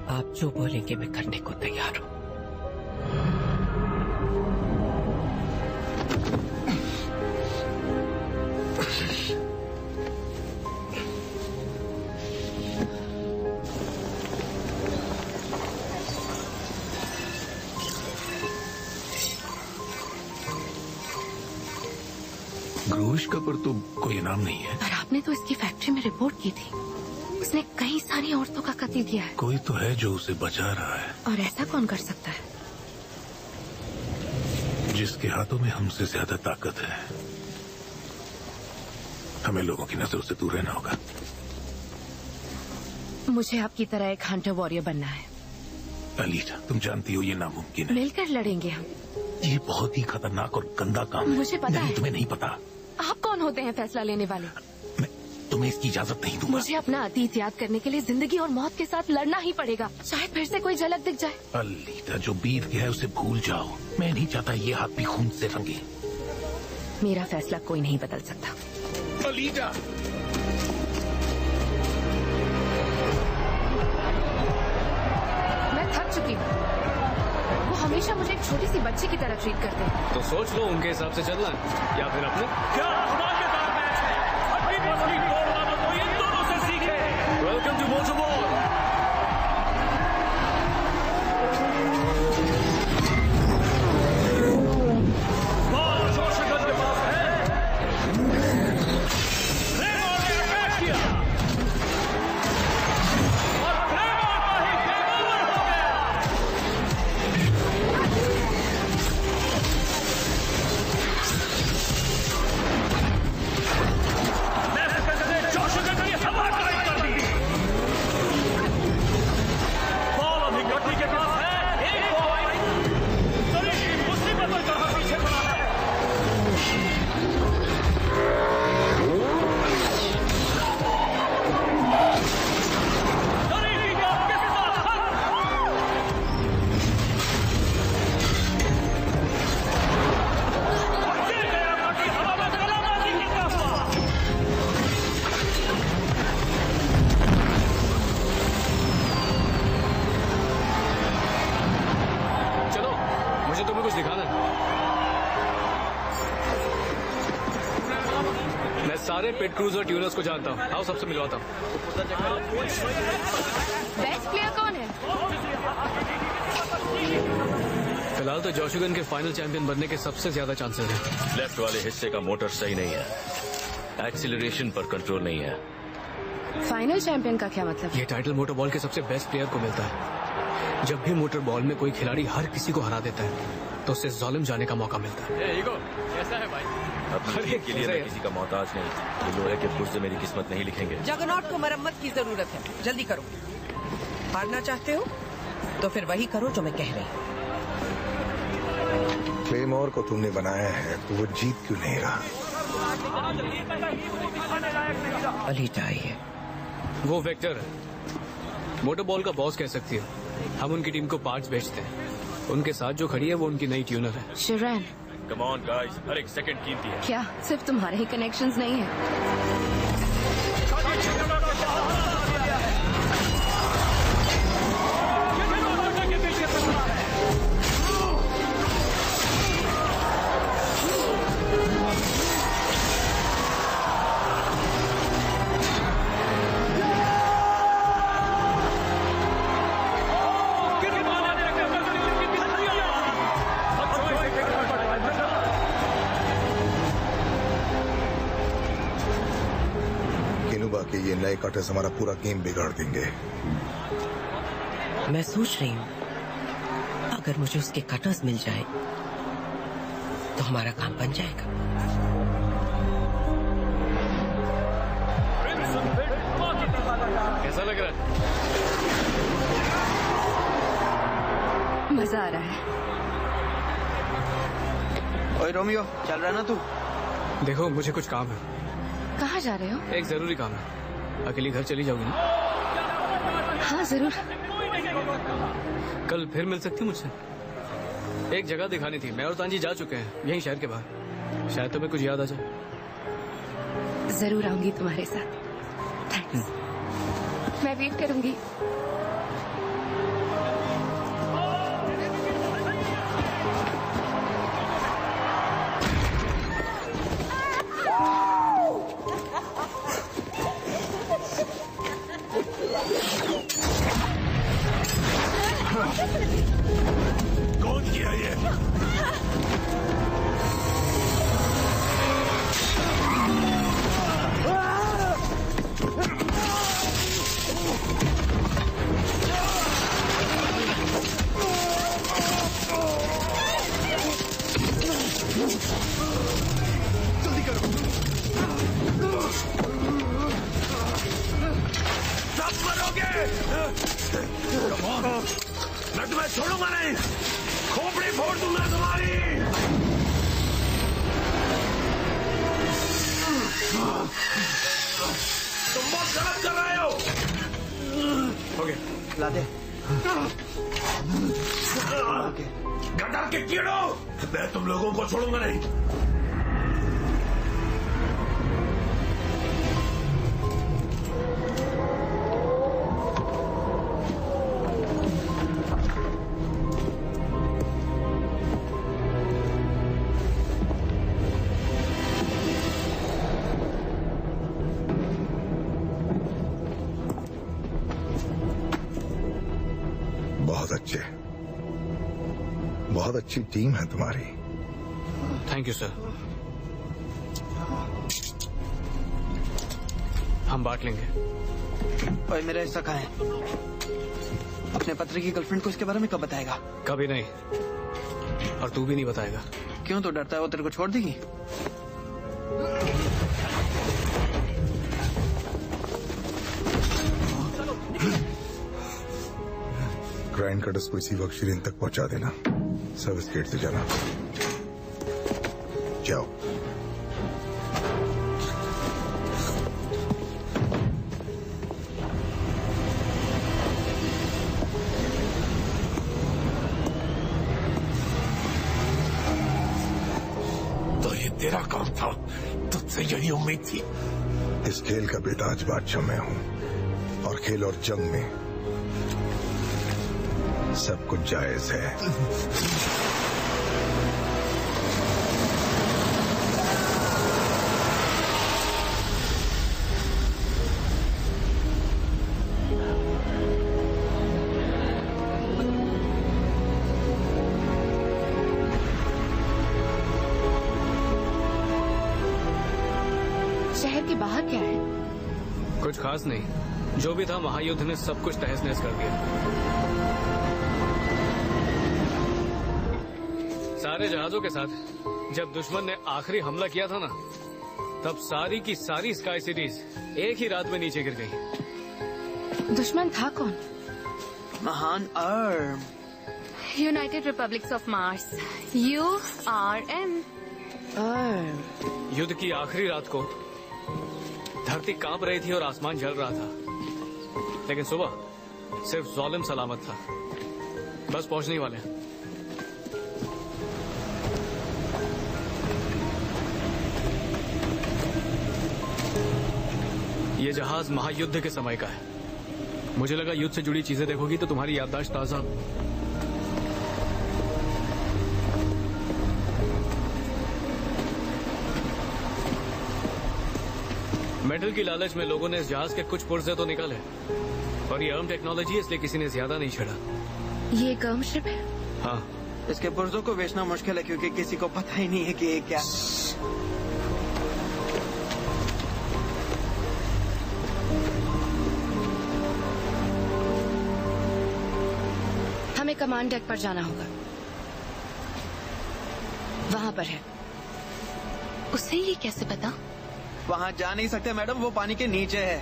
आप जो बोलेंगे मैं करने को तैयार हूं। ग्रुइश्का पर तो कोई इनाम नहीं है। पर आपने तो इसकी फैक्ट्री में रिपोर्ट की थी। उसने कई सारी औरतों का कत्ल किया है। कोई तो है जो उसे बचा रहा है। और ऐसा कौन कर सकता है? जिसके हाथों में हमसे ज्यादा ताकत है। हमें लोगों की नजरों से दूर रहना होगा। मुझे आपकी तरह एक हंटर वॉरियर बनना है। अलीजा, तुम जानती हो ये नामुमकिन है। मिलकर लड़ेंगे हम। ये बहुत ही खतरनाक और गंदा काम है। मुझे पता है। तुम्हें नहीं पता। आप कौन होते हैं फैसला लेने वाले? मैं तुम्हें इसकी इजाजत नहीं दूंगा। मुझे अपना अतीत याद करने के लिए जिंदगी और मौत के साथ लड़ना ही पड़ेगा। शायद फिर से कोई झलक दिख जाए। अलीजा, जो बीत गया है उसे भूल जाओ। मैं नहीं चाहता ये हाथ भी खून से रंगे। मेरा फैसला कोई नहीं बदल सकता। अलीजा, मैं थक चुकी हूँ। वो हमेशा मुझे एक छोटी सी बच्ची की तरह ट्रीट करते हैं। तो सोच लो उनके हिसाब से चलना है या फिर अपने। क्या धमाकेदार मैच है। अपनी मस्ती तोड़ना तो इन दोनों से सीखे। Welcome to moto ball. Ball जोशगन के पास है। रेमो ने अटैक किया और रेमो का ही गेम ओवर हो गया। जोशगन की हवा टाइट कर दी। बॉल अभी गड्डी के पास है। एक पॉइंट शरीर मुसीबत में कहां पीछे पड़ा है। शरीर का कितना हक। और गिर गया गड्डी हवा में कलाबाजी करता हुआ। चलो, मुझे तुम्हें कुछ दिखाना है। मैं सारे पिट क्रूज और ट्यूनर्स को जानता हूँ। आओ सबसे मिलवाता हूँ। बेस्ट प्लेयर कौन है? फिलहाल तो जोशगन के फाइनल चैंपियन बनने के सबसे ज्यादा चांसेस हैं। लेफ्ट वाले हिस्से का मोटर सही नहीं है। एक्सीलरेशन पर कंट्रोल नहीं है। फाइनल चैंपियन का क्या मतलब? ये टाइटल मोटर बॉल के सबसे बेस्ट प्लेयर को मिलता है। जब भी मोटर बॉल में कोई खिलाड़ी हर किसी को हरा देता है तो उसे जालिम जाने का मौका मिलता है। कैसा है भाई? अपनी जीत के लिए मैं किसी का मोहताज नहीं। ये लोहे के पुर्जे मेरी किस्मत नहीं लिखेंगे। जगनॉट को मरम्मत की जरूरत है। जल्दी करो। हारना चाहते हो तो फिर वही करो जो मैं कह रही हूँ। क्लेमोर को तुमने बनाया है तो वो जीत क्यों नहीं रहा? अलीजा आई है। वो वेक्टर है। मोटर बॉल का बॉस कह सकती हो। हम उनकी टीम को पार्ट्स बेचते हैं। उनके साथ जो खड़ी है वो उनकी नई ट्यूनर है। शिरैन, कम ऑन गाइस, हर एक सेकंड कीमती है। क्या सिर्फ तुम्हारे ही कनेक्शंस नहीं है? कि ये नए कटर्स हमारा पूरा गेम बिगाड़ देंगे। मैं सोच रही हूँ अगर मुझे उसके कटर्स मिल जाए तो हमारा काम बन जाएगा। कैसा लग रहा है? मजा आ रहा है। ओए रोमियो, चल रहा ना तू? देखो मुझे कुछ काम है। कहाँ जा रहे हो? एक जरूरी काम है। अकेली घर चली जाओगी ना? हाँ जरूर। कल फिर मिल सकती मुझसे? एक जगह दिखानी थी। मैं और तांजी जा चुके हैं यहीं शहर के बाहर। शायद तुम्हें कुछ याद आ जाए। जरूर आऊंगी तुम्हारे साथ। थैंक्स। मैं वेट करूंगी। कौन किया ये? जल्दी करो। सब मरोगे। मैं तुम्हें छोड़ूंगा नहीं। खोपड़ी फोड़ दूंगा तुम्हारी। तुम बहुत गलत कर रहे हो। हो गया। ला दे। गटर के कीड़ो, मैं तुम लोगों को छोड़ूंगा नहीं। बहुत अच्छी टीम है तुम्हारी। Thank you sir. हम बांट लेंगे। ओए मेरा हिस्सा कहाँ है? अपने पत्र की गर्लफ्रेंड को इसके बारे में कब बताएगा? कभी नहीं। और तू भी नहीं बताएगा। क्यों? तो डरता है वो तेरे को छोड़ देगी? ग्राइंड कटर्स को इसी वक्त शिरीन तक पहुंचा देना। सर्विस गेट से जाना। जाओ। तो ये तेरा काम था। तुझसे यही उम्मीद थी। इस खेल का बेताज बादशाह मैं हूं और खेल और जंग में सब कुछ जायज है। शहर के बाहर क्या है? कुछ खास नहीं। जो भी था महायुद्ध ने सब कुछ तहस नहस कर दिया। सारे जहाजों के साथ जब दुश्मन ने आखिरी हमला किया था ना, तब सारी की सारी स्काई सिटीज एक ही रात में नीचे गिर गई। दुश्मन था कौन? महान arm. United republics of Mars, URM। युद्ध की आखिरी रात को धरती कांप रही थी और आसमान जल रहा था, लेकिन सुबह सिर्फ ज़ालिम सलामत था। बस पहुंचने ही वाले हैं। ये जहाज महायुद्ध के समय का है। मुझे लगा युद्ध से जुड़ी चीजें देखोगी तो तुम्हारी याददाश्त ताजा। मेटल की लालच में लोगों ने इस जहाज के कुछ पुर्जे तो निकाले, और ये अर्म टेक्नोलॉजी है इसलिए किसी ने ज्यादा नहीं छेड़ा। ये एक अर्म शिप है? हाँ। इसके पुर्जों को बेचना मुश्किल है क्योंकि किसी को पता ही नहीं है कि ये क्या। हमें कमांड डेक पर जाना होगा। वहां पर है। उसे ये कैसे पता? वहां जा नहीं सकते मैडम, वो पानी के नीचे है।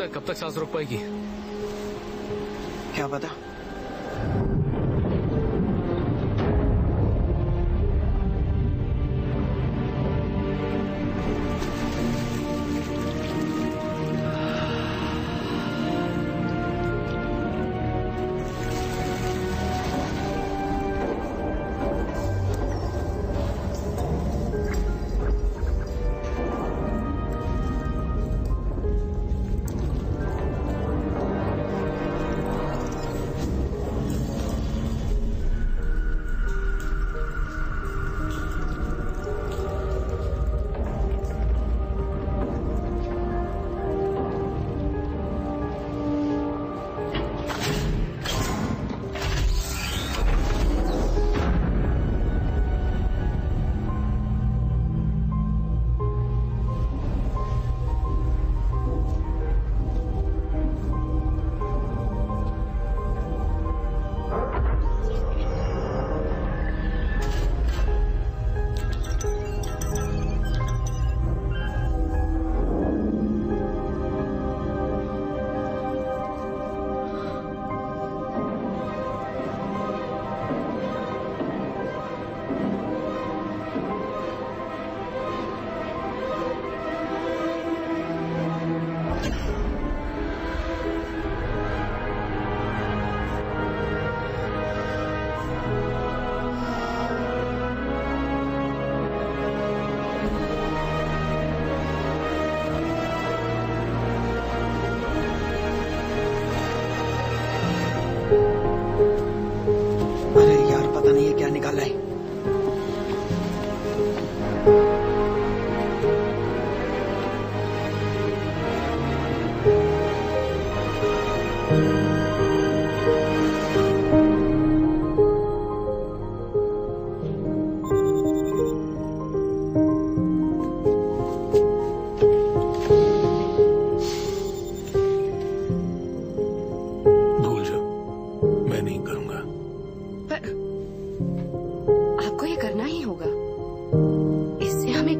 कब तक सांस रोक पाएगी? क्या पता।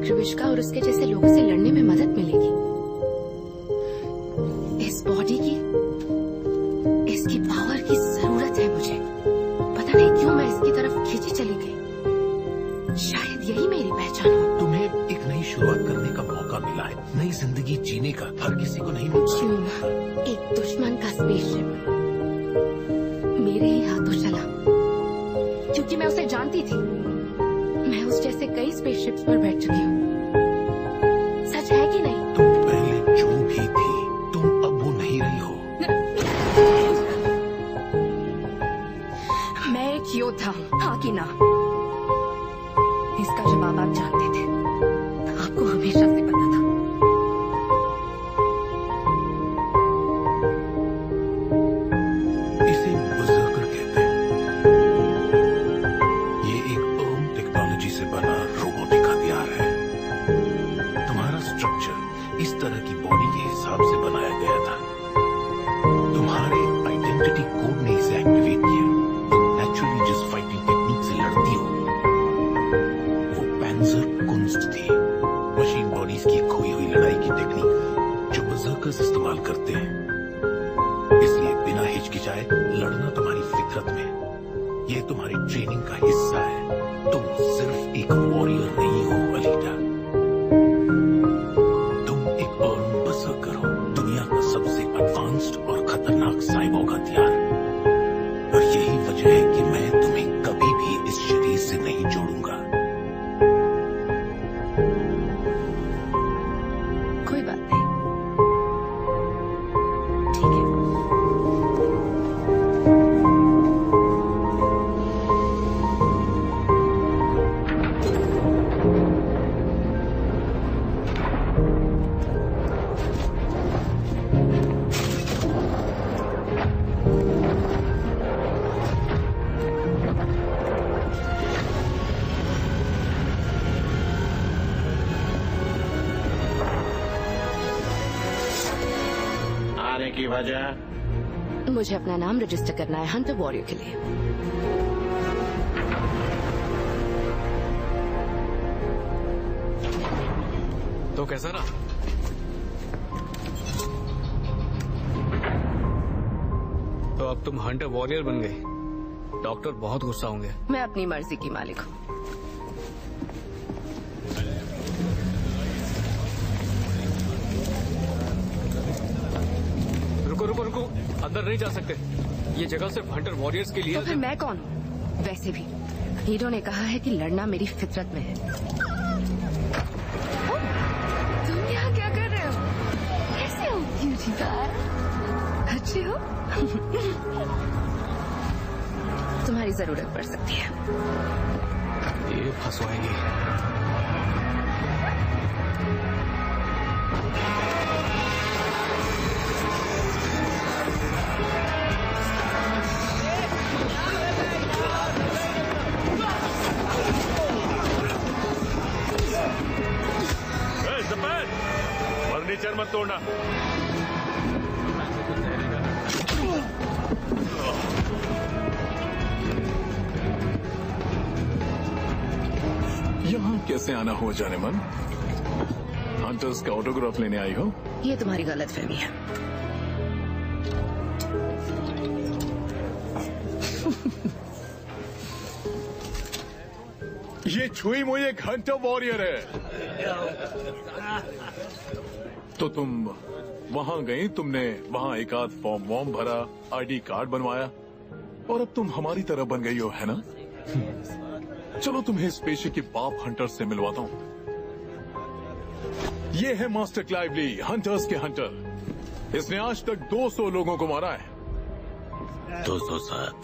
क्रिविश्का और उसके जैसे लोगों से लड़ने में मदद मिलेगी। इस बॉडी की, इसकी पावर की जरूरत है मुझे। पता नहीं क्यों मैं इसकी तरफ खींची चली गई। शायद यही मेरी पहचान हो। तुम्हें एक नई शुरुआत करने का मौका मिला है, नई जिंदगी जीने का। हर किसी को नहीं मिलता। क्यों? एक दुश्मन का स्पेसशिप मेरे ही हाथों चला, क्योंकि मैं उसे जानती थी। मैं उस जैसे कई स्पेसशिप्स पर बैठ चुकी हूँ। सच है कि नहीं? तुम पहले जो भी थी, तुम अब वो नहीं रही हो। मैं एक योद्धा हूँ, हाँ कि ना? इसका जवाब आप जानते थे। आपको हमेशा से पता था। इसे बर्सर्कर कहते हैं। ये एक अर्म टेक्नोलॉजी से बना रोबोटिक हथियार है। करते हैं, इसलिए बिना हिचकिचाए लड़ना तुम्हारी फितरत में, यह तुम्हारी ट्रेनिंग का हिस्सा है। तुम सिर्फ एक वॉरियर नहीं हो अलीटा, तुम एक अर्न बर्सर्कर हो, दुनिया का सबसे एडवांस्ड और खतरनाक साइबोर्ग हथियार। और यही वजह है कि मैं तुम्हें कभी भी इस शरीर से नहीं जोड़ूंगा। कोई बात नहीं, ठीक है। आने की वजह? मुझे अपना नाम रजिस्टर करना है हंटर वॉरियर के लिए। तो कैसा रहा? तो अब तुम हंटर वॉरियर बन गई। डॉक्टर बहुत गुस्सा होंगे। मैं अपनी मर्जी की मालिक हूँ। रुको रुको रुको, अंदर नहीं जा सकते। ये जगह सिर्फ हंटर वॉरियर्स के लिए। तो फिर मैं कौन हूँ? वैसे भी हीरो ने कहा है कि लड़ना मेरी फितरत में है। तुम यहाँ क्या कर रहे हो? कैसे हो क्यूटी पाई? अच्छे हो? तुम्हारी जरूरत पड़ सकती है। ये फंसवाएगी। फर्नीचर मत तोड़ना। यहाँ कैसे आना हुआ जाने मन? हंटर्स का ऑटोग्राफ लेने आई हो? ये तुम्हारी गलतफहमी है। ये छुई मुई एक हंटर वॉरियर है। तो तुम वहां गई, तुमने वहां एक आध फॉर्म वॉर्म भरा, आईडी कार्ड बनवाया और अब तुम हमारी तरह बन गई हो, है ना? चलो तुम्हें इस पेशे के बाप हंटर से मिलवाता हूँ। ये है मास्टर क्लाइवली, हंटर्स के हंटर। इसने आज तक 200 लोगों को मारा है। 207।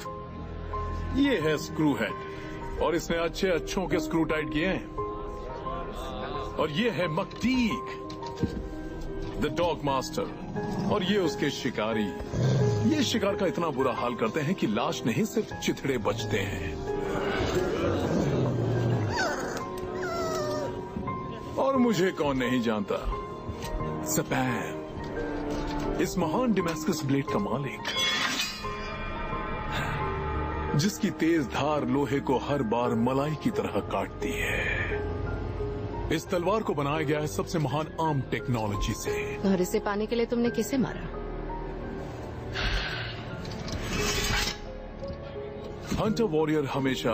ये है स्क्रू हेड और इसने अच्छे अच्छों के स्क्रू टाइट किए हैं। और ये है मकटीक, द डॉग मास्टर, और ये उसके शिकारी। ये शिकार का इतना बुरा हाल करते हैं कि लाश नहीं सिर्फ चिथड़े बचते हैं। और मुझे कौन नहीं जानता, सपैन, इस महान डेमास्कस ब्लेड का मालिक, जिसकी तेज धार लोहे को हर बार मलाई की तरह काटती है। इस तलवार को बनाया गया है सबसे महान आर्म टेक्नोलॉजी से। और इसे पाने के लिए तुमने किसे मारा? हंटर वॉरियर हमेशा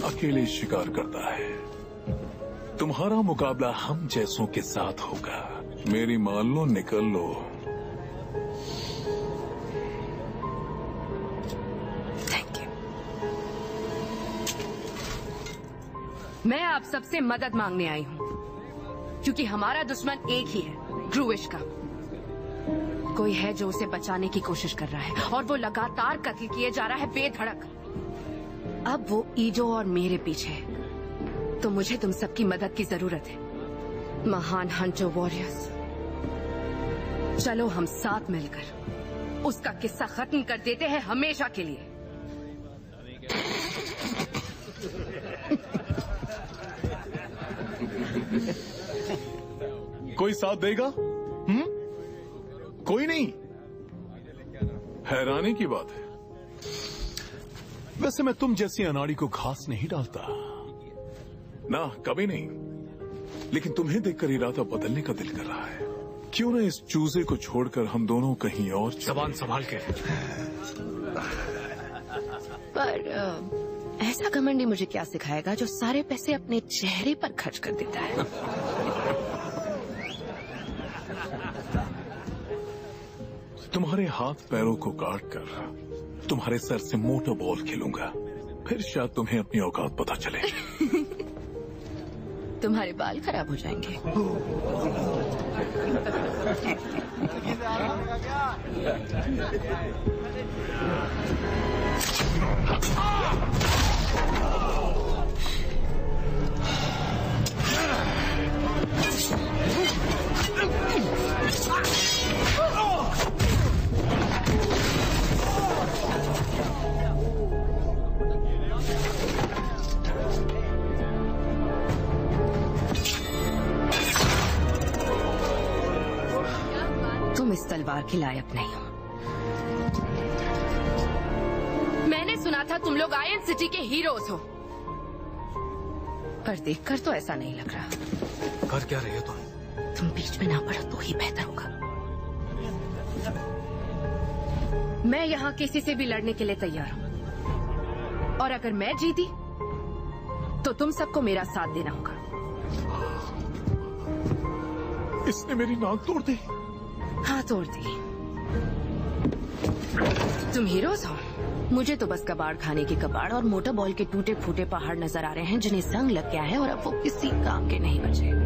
अकेले शिकार करता है। तुम्हारा मुकाबला हम जैसों के साथ होगा। मेरी मान लो, निकल लो। Thank you. मैं आप सबसे मदद मांगने आई हूँ क्योंकि हमारा दुश्मन एक ही है, ग्रुविश का। कोई है जो उसे बचाने की कोशिश कर रहा है और वो लगातार कत्ल किए जा रहा है बेधड़क। अब वो ईडो और मेरे पीछे है, तो मुझे तुम सबकी मदद की जरूरत है, महान हंटर वॉरियर्स। चलो हम साथ मिलकर उसका किस्सा खत्म कर देते हैं हमेशा के लिए। कोई साथ देगा? कोई नहीं। हैरानी की बात है। वैसे मैं तुम जैसी अनाड़ी को घास नहीं डालता ना, कभी नहीं। लेकिन तुम्हें देखकर इरादा बदलने का दिल कर रहा है। क्यों ना इस चूजे को छोड़कर हम दोनों कहीं और जबान संभाल के। पर ऐसा घमंडी मुझे क्या सिखाएगा जो सारे पैसे अपने चेहरे पर खर्च कर देता है। तुम्हारे हाथ पैरों को काट कर तुम्हारे सर से मोटर बॉल खेलूंगा, फिर शायद तुम्हें अपनी औकात पता चले। तुम्हारे बाल खराब हो जाएंगे। तुम इस तलवार के लायक नहीं हो। मैंने सुना था तुम लोग आयन सिटी के हीरोज हो, पर देखकर तो ऐसा नहीं लग रहा। कर क्या रही हो तुम बीच में ना पड़ो तो ही बेहतर होगा। मैं यहाँ किसी से भी लड़ने के लिए तैयार हूँ, और अगर मैं जीती तो तुम सबको मेरा साथ देना होगा। इसने मेरी नाक तोड़ दी। हाँ, तोड़ दी। तुम हीरोज हो, मुझे तो बस कबाड़ खाने के कबाड़ और मोटर बॉल के टूटे फूटे पहाड़ नजर आ रहे हैं जिन्हें जंग लग गया है और अब वो किसी काम के नहीं बचे।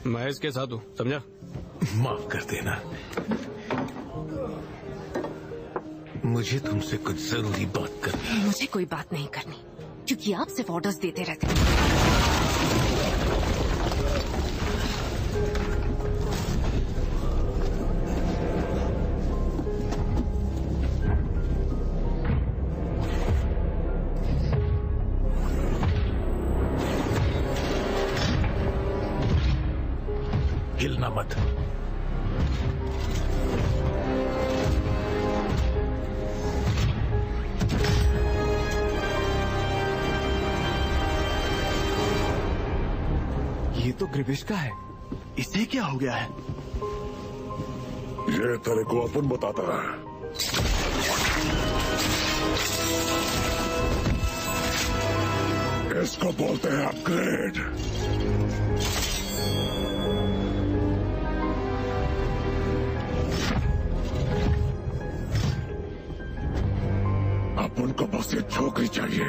मैं इसके साथ हूँ, समझा? माफ कर देना, मुझे तुमसे कुछ जरूरी बात करनी है। मुझे कोई बात नहीं करनी, क्योंकि आप सिर्फ ऑर्डर्स देते रहते हैं। हिलना मत। ये तो ग्रिविश का है, इसे क्या हो गया है? ये तेरे को अपन बताता है। इसको बोलते हैं अपग्रेड। अपन को बस एक छोकरी चाहिए।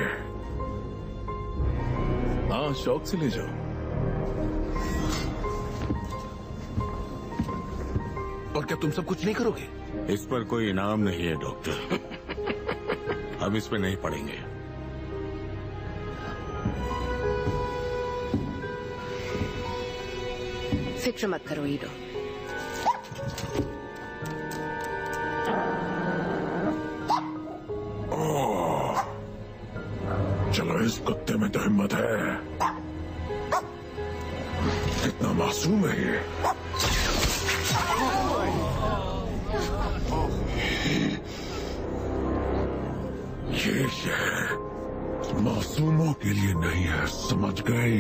हाँ, शौक से ले जाओ। और क्या तुम सब कुछ नहीं करोगे? इस पर कोई इनाम नहीं है डॉक्टर। हम इस पे नहीं पड़ेंगे। फिक्र मत करो ईडो। चलो, इस कुत्ते में तो हिम्मत है। कितना मासूम है ये। ये शहर मासूमों के लिए नहीं है, समझ गई?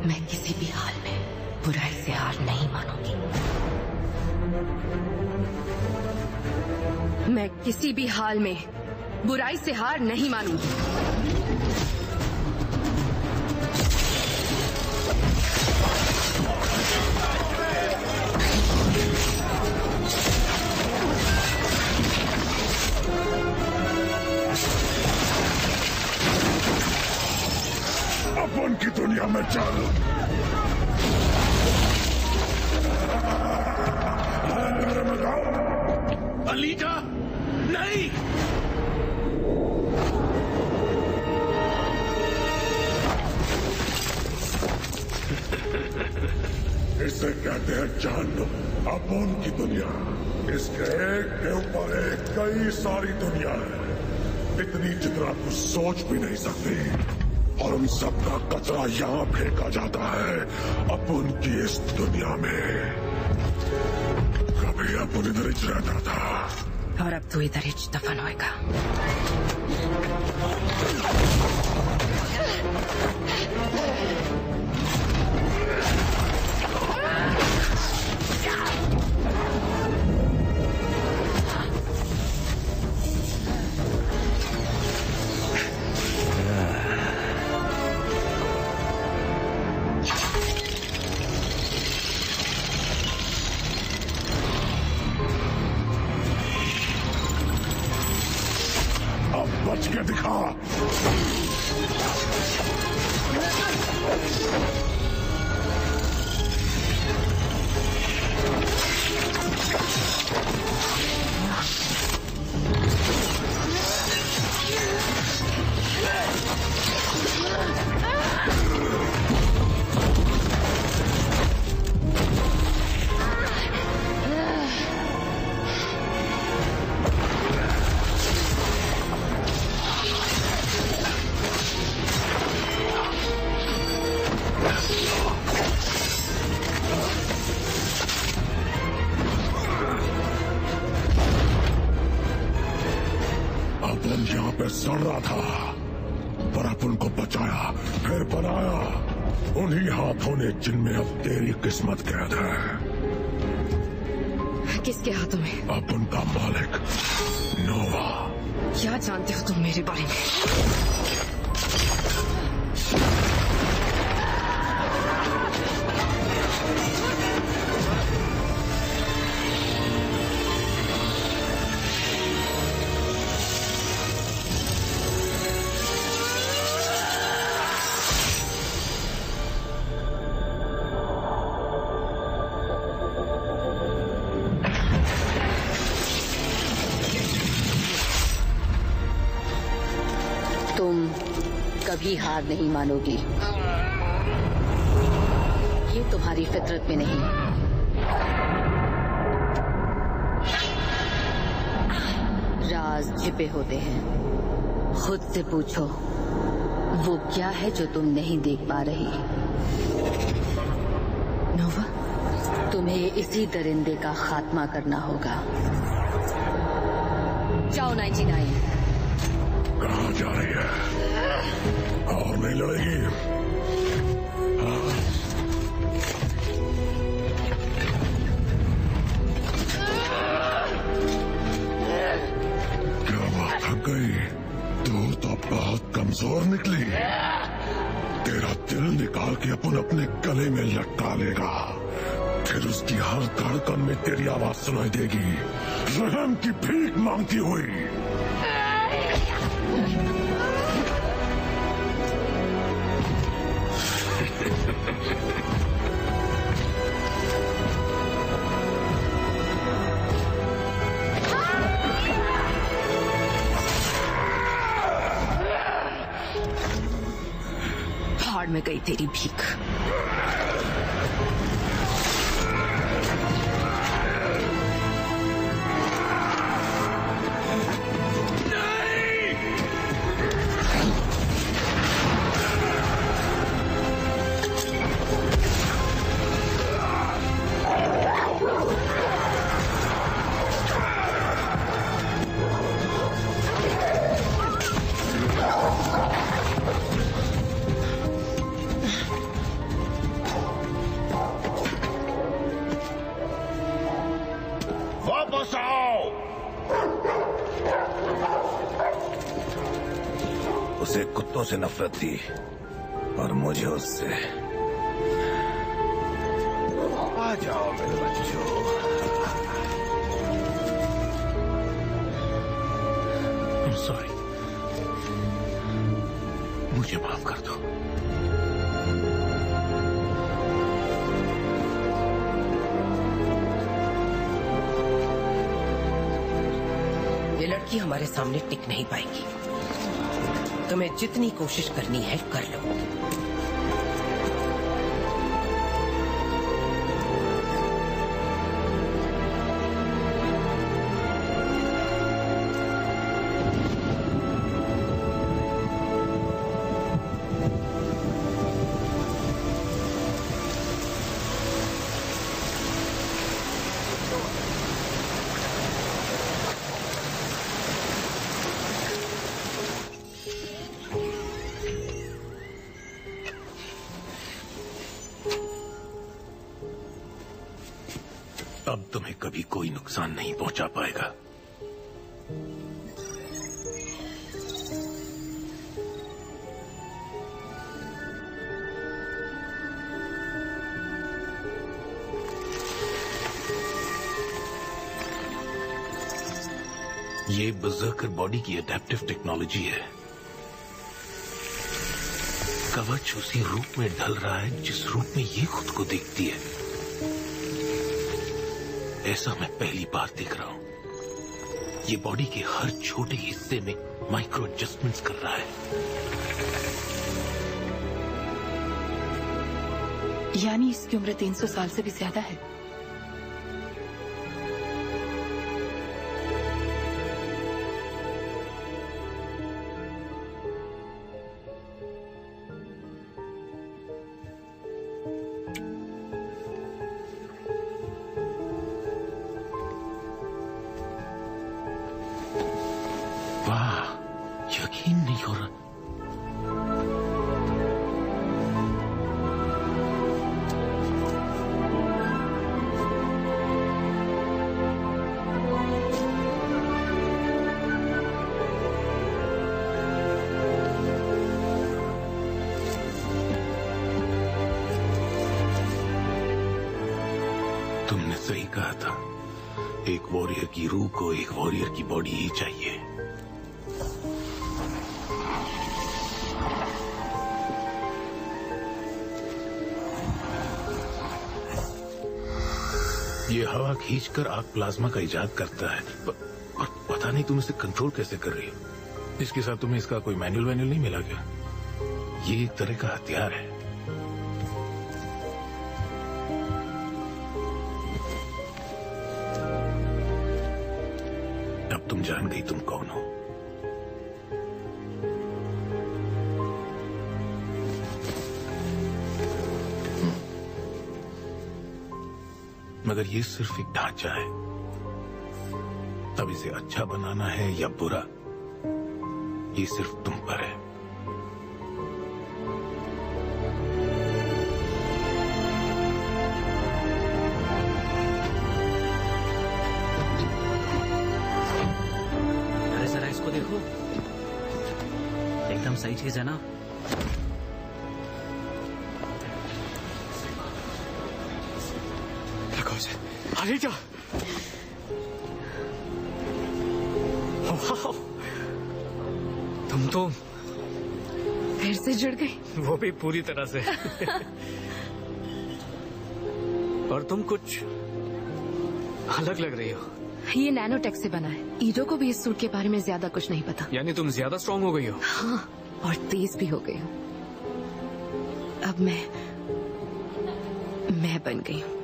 मैं किसी भी हाल में बुराई से हार नहीं मानूंगी। मैं किसी भी हाल में बुराई से हार नहीं मानूंगी। अपन की दुनिया में चल। अलीजा, नहीं। इसे कहते हैं जहन्नुम, अपन की दुनिया। इसके एक के ऊपर एक कई सारी दुनिया है, इतनी जितना कुछ सोच भी नहीं सकती। और उन सबका कचरा यहाँ फेंका जाता है अपन की इस दुनिया में। कभी अपन इधर ही रहता था और अब तू इधर ही दफन होएगा। बच के दिखा। यहाँ पे सड़ रहा था, पर अपन को बचाया, फिर बनाया उन्हीं हाथों ने जिनमें अब तेरी किस्मत कैद है। किसके हाथों में? अपन का मालिक नोवा। क्या जानते हो तुम मेरे बारे में? तुम कभी हार नहीं मानोगी, ये तुम्हारी फितरत में नहीं। राज छिपे होते हैं, खुद से पूछो वो क्या है जो तुम नहीं देख पा रही। नोवा, तुम्हें इसी दरिंदे का खात्मा करना होगा। जाओ 99। कहाँ जा रही है? और नहीं लड़ेगी? हाँ? क्या बात थक गई? तू तो बहुत कमजोर निकली। तेरा दिल निकाल के अपन अपने गले में लटका लेगा, फिर उसकी हर धड़कन में तेरी आवाज सुनाई देगी, रहम की भीख मांगती हुई। भाड़ में गई तेरी भीख। औरतों से नफरत थी और मुझे उससे। आ जाओ मेरे बच्चों। सॉरी, मुझे माफ कर दो। ये लड़की हमारे सामने टिक नहीं पाएगी। तुम्हें जितनी कोशिश करनी है कर लो। अब तुम्हें कभी कोई नुकसान नहीं पहुंचा पाएगा। ये बर्ज़र्कर बॉडी की अडैप्टिव टेक्नोलॉजी है। कवच उसी रूप में ढल रहा है जिस रूप में ये खुद को देखती है। ऐसा मैं पहली बार देख रहा हूं। ये बॉडी के हर छोटे हिस्से में माइक्रो एडजस्टमेंट्स कर रहा है। यानी इसकी उम्र 300 साल से भी ज्यादा है। यकीन नहीं हो रहा। तुमने सही कहा था, एक वॉरियर की रूह को एक वॉरियर की बॉडी ही चाहिए। ये हवा खींचकर आग प्लाज्मा का इजाद करता है, पर पता नहीं तुम इसे कंट्रोल कैसे कर रही हो। इसके साथ तुम्हें इसका कोई मैनुअल नहीं मिला क्या? ये एक तरह का हथियार है। अब तुम जान गई तुम कौन हो। मगर ये सिर्फ एक ढांचा है। अब इसे अच्छा बनाना है या बुरा, ये सिर्फ तुम पर है। अरे जरा इसको देखो, एकदम सही चीज है ना। अनीता, तुम तो फिर से जुड़ गई, वो भी पूरी तरह से। और तुम कुछ अलग लग रही हो। ये नैनोटेक से बना है। ईडो को भी इस सूट के बारे में ज्यादा कुछ नहीं पता। यानी तुम ज्यादा स्ट्रांग हो गई हो। हाँ, और तेज भी हो गई हूँ। अब मैं बन गई हूँ।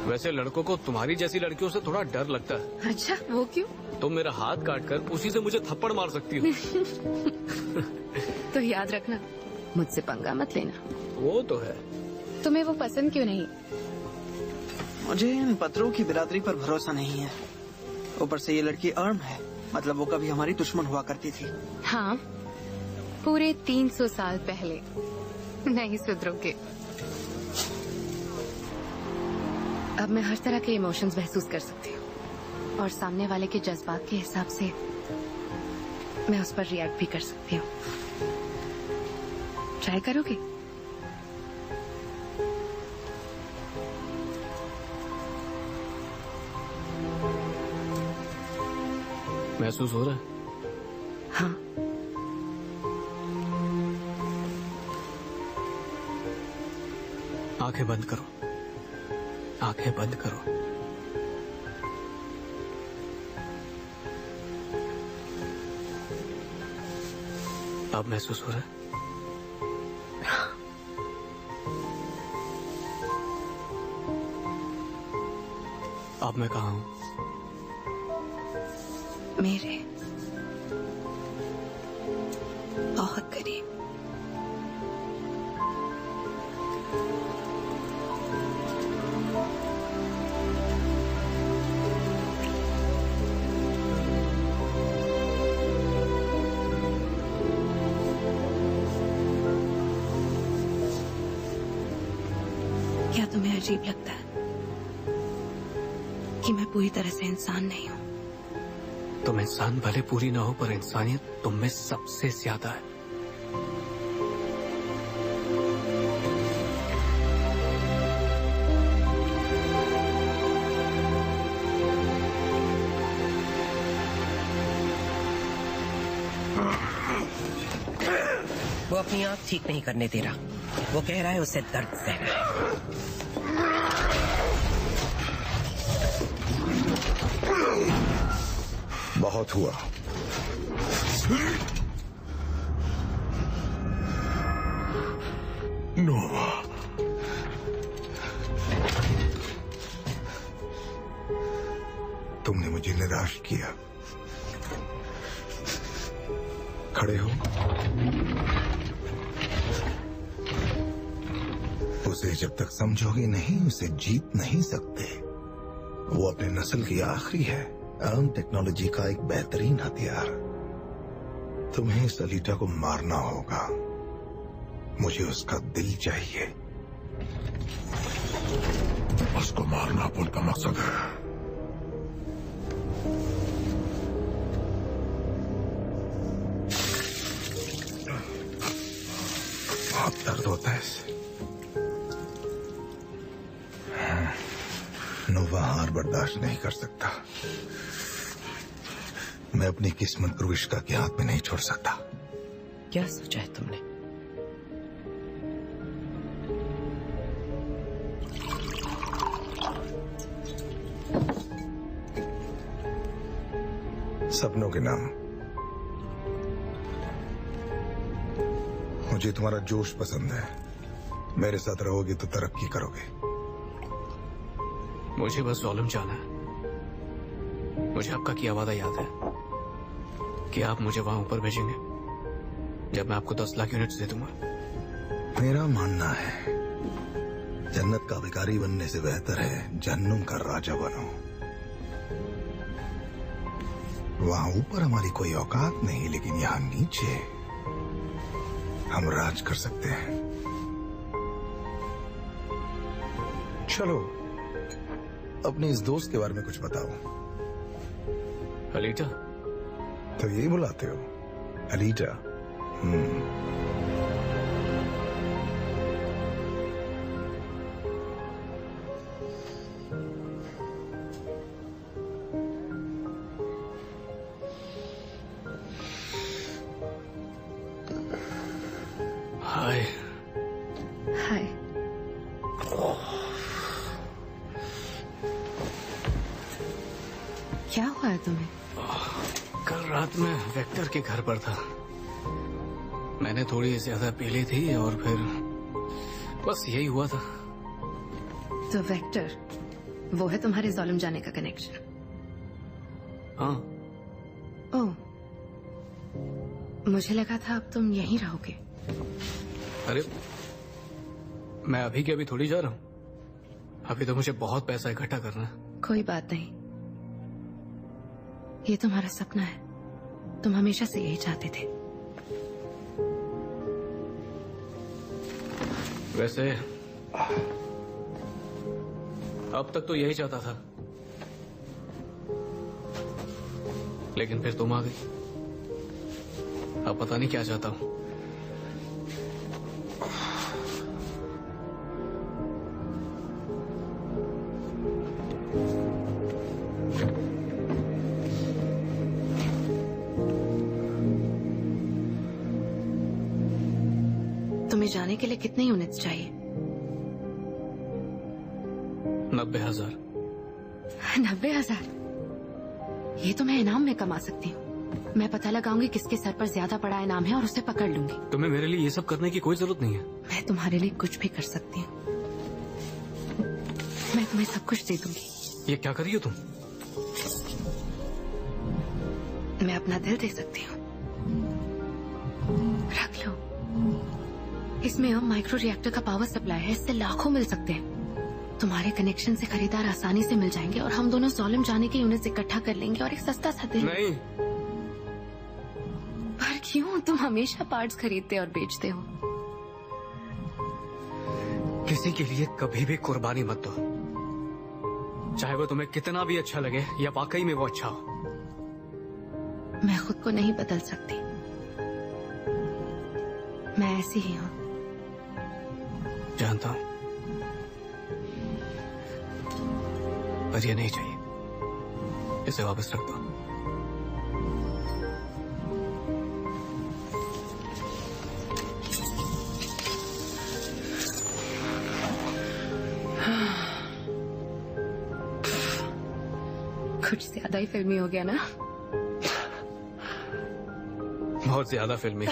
वैसे लड़कों को तुम्हारी जैसी लड़कियों से थोड़ा डर लगता है। अच्छा, वो क्यों? तुम मेरा हाथ काट कर उसी से मुझे थप्पड़ मार सकती हो। तो याद रखना, मुझसे पंगा मत लेना। वो तो है। तुम्हें वो पसंद क्यों नहीं? मुझे इन पत्रों की बिरादरी पर भरोसा नहीं है। ऊपर से ये लड़की अर्म है, मतलब वो कभी हमारी दुश्मन हुआ करती थी। हाँ, पूरे 300 साल पहले। नहीं सुधरोगे। अब मैं हर तरह के इमोशंस महसूस कर सकती हूँ और सामने वाले के जज्बात के हिसाब से मैं उस पर रिएक्ट भी कर सकती हूँ। ट्राई करोगे? महसूस हो रहा है? हाँ। आंखें बंद करो, आंखें बंद करो। अब महसूस हो रहा है? अब मैं कहाँ हूँ? मेरे बहुत करीब। क्या तुम्हें अजीब लगता है कि मैं पूरी तरह से इंसान नहीं हूँ? तुम इंसान भले पूरी ना हो, पर इंसानियत तुम में सबसे ज्यादा है। वो अपनी आंख ठीक नहीं करने दे रहा। वो कह रहा है उसे दर्द सहना है। बहुत हुआ। नोवा, तुमने मुझे निराश किया। खड़े हो। उसे जब तक समझोगे नहीं, उसे जीत नहीं सकते। वो अपने नस्ल की आखिरी है, अर्म टेक्नोलॉजी का एक बेहतरीन हथियार। तुम्हें इस अलीटा को मारना होगा। मुझे उसका दिल चाहिए। उसको मारना पुल का मकसद है। बहुत दर्द होता है इससे। नोवा हार बर्दाश्त नहीं कर सकता। मैं अपनी किस्मत क्रूविश्का के हाथ में नहीं छोड़ सकता। क्या सोचा है तुमने? सपनों के नाम। मुझे तुम्हारा जोश पसंद है। मेरे साथ रहोगे तो तरक्की करोगे। मुझे बस ज़ोलम जाना है। मुझे आपका किया वादा याद है कि आप मुझे वहां ऊपर भेजेंगे जब मैं आपको 10 लाख यूनिट्स दे दूंगा। मेरा मानना है जन्नत का भिखारी बनने से बेहतर है जहन्नुम का राजा बनो। वहां ऊपर हमारी कोई औकात नहीं, लेकिन यहाँ नीचे हम राज कर सकते हैं। चलो अपने इस दोस्त के बारे में कुछ बताओ। अलीटा? तो यही बुलाते हो, अलीटा? हाय। हाय। क्या हुआ है तुम्हें? कल रात में वेक्टर के घर पर था। मैंने थोड़ी ज्यादा पी ली थी और फिर बस यही हुआ था। तो वेक्टर वो है तुम्हारे ज़ोलम जाने का कनेक्शन? हाँ। ओह, मुझे लगा था अब तुम यहीं रहोगे। अरे मैं अभी के अभी थोड़ी जा रहा हूँ। अभी तो मुझे बहुत पैसा इकट्ठा करना है। कोई बात नहीं, ये तुम्हारा सपना है। तुम हमेशा से यही चाहते थे। वैसे अब तक तो यही चाहता था, लेकिन फिर तुम आ गई। अब पता नहीं क्या चाहता हूँ। तुम्हें जाने के लिए कितने यूनिट्स चाहिए? 90,000। 90,000? ये तो मैं इनाम में कमा सकती हूँ। मैं पता लगाऊंगी किसके सर पर ज्यादा बड़ा इनाम है और उसे पकड़ लूंगी। तुम्हें मेरे लिए ये सब करने की कोई जरूरत नहीं है। मैं तुम्हारे लिए कुछ भी कर सकती हूँ। मैं तुम्हें सब कुछ दे दूंगी। ये क्या कर रही हो तुम? मैं अपना दिल दे सकती हूँ। रख लो। इसमें अब माइक्रो रिएक्टर का पावर सप्लाई है, इससे लाखों मिल सकते हैं। तुम्हारे कनेक्शन से खरीदार आसानी से मिल जाएंगे और हम दोनों सोलम जाने के यूनिट्स इकट्ठा कर लेंगे और एक सस्ता सा दिल। नहीं। पर क्यों? तुम हमेशा पार्ट्स खरीदते और बेचते हो। किसी के लिए कभी भी कुर्बानी मत दो, चाहे वो तुम्हें कितना भी अच्छा लगे या वाकई में वो अच्छा हो। मैं खुद को नहीं बदल सकती, मैं ऐसी ही हूँ। जानता हूँ, पर ये नहीं चाहिए। इसे वापस रख दो। कुछ ज्यादा ही फिल्मी हो गया ना? बहुत ज्यादा फिल्मी।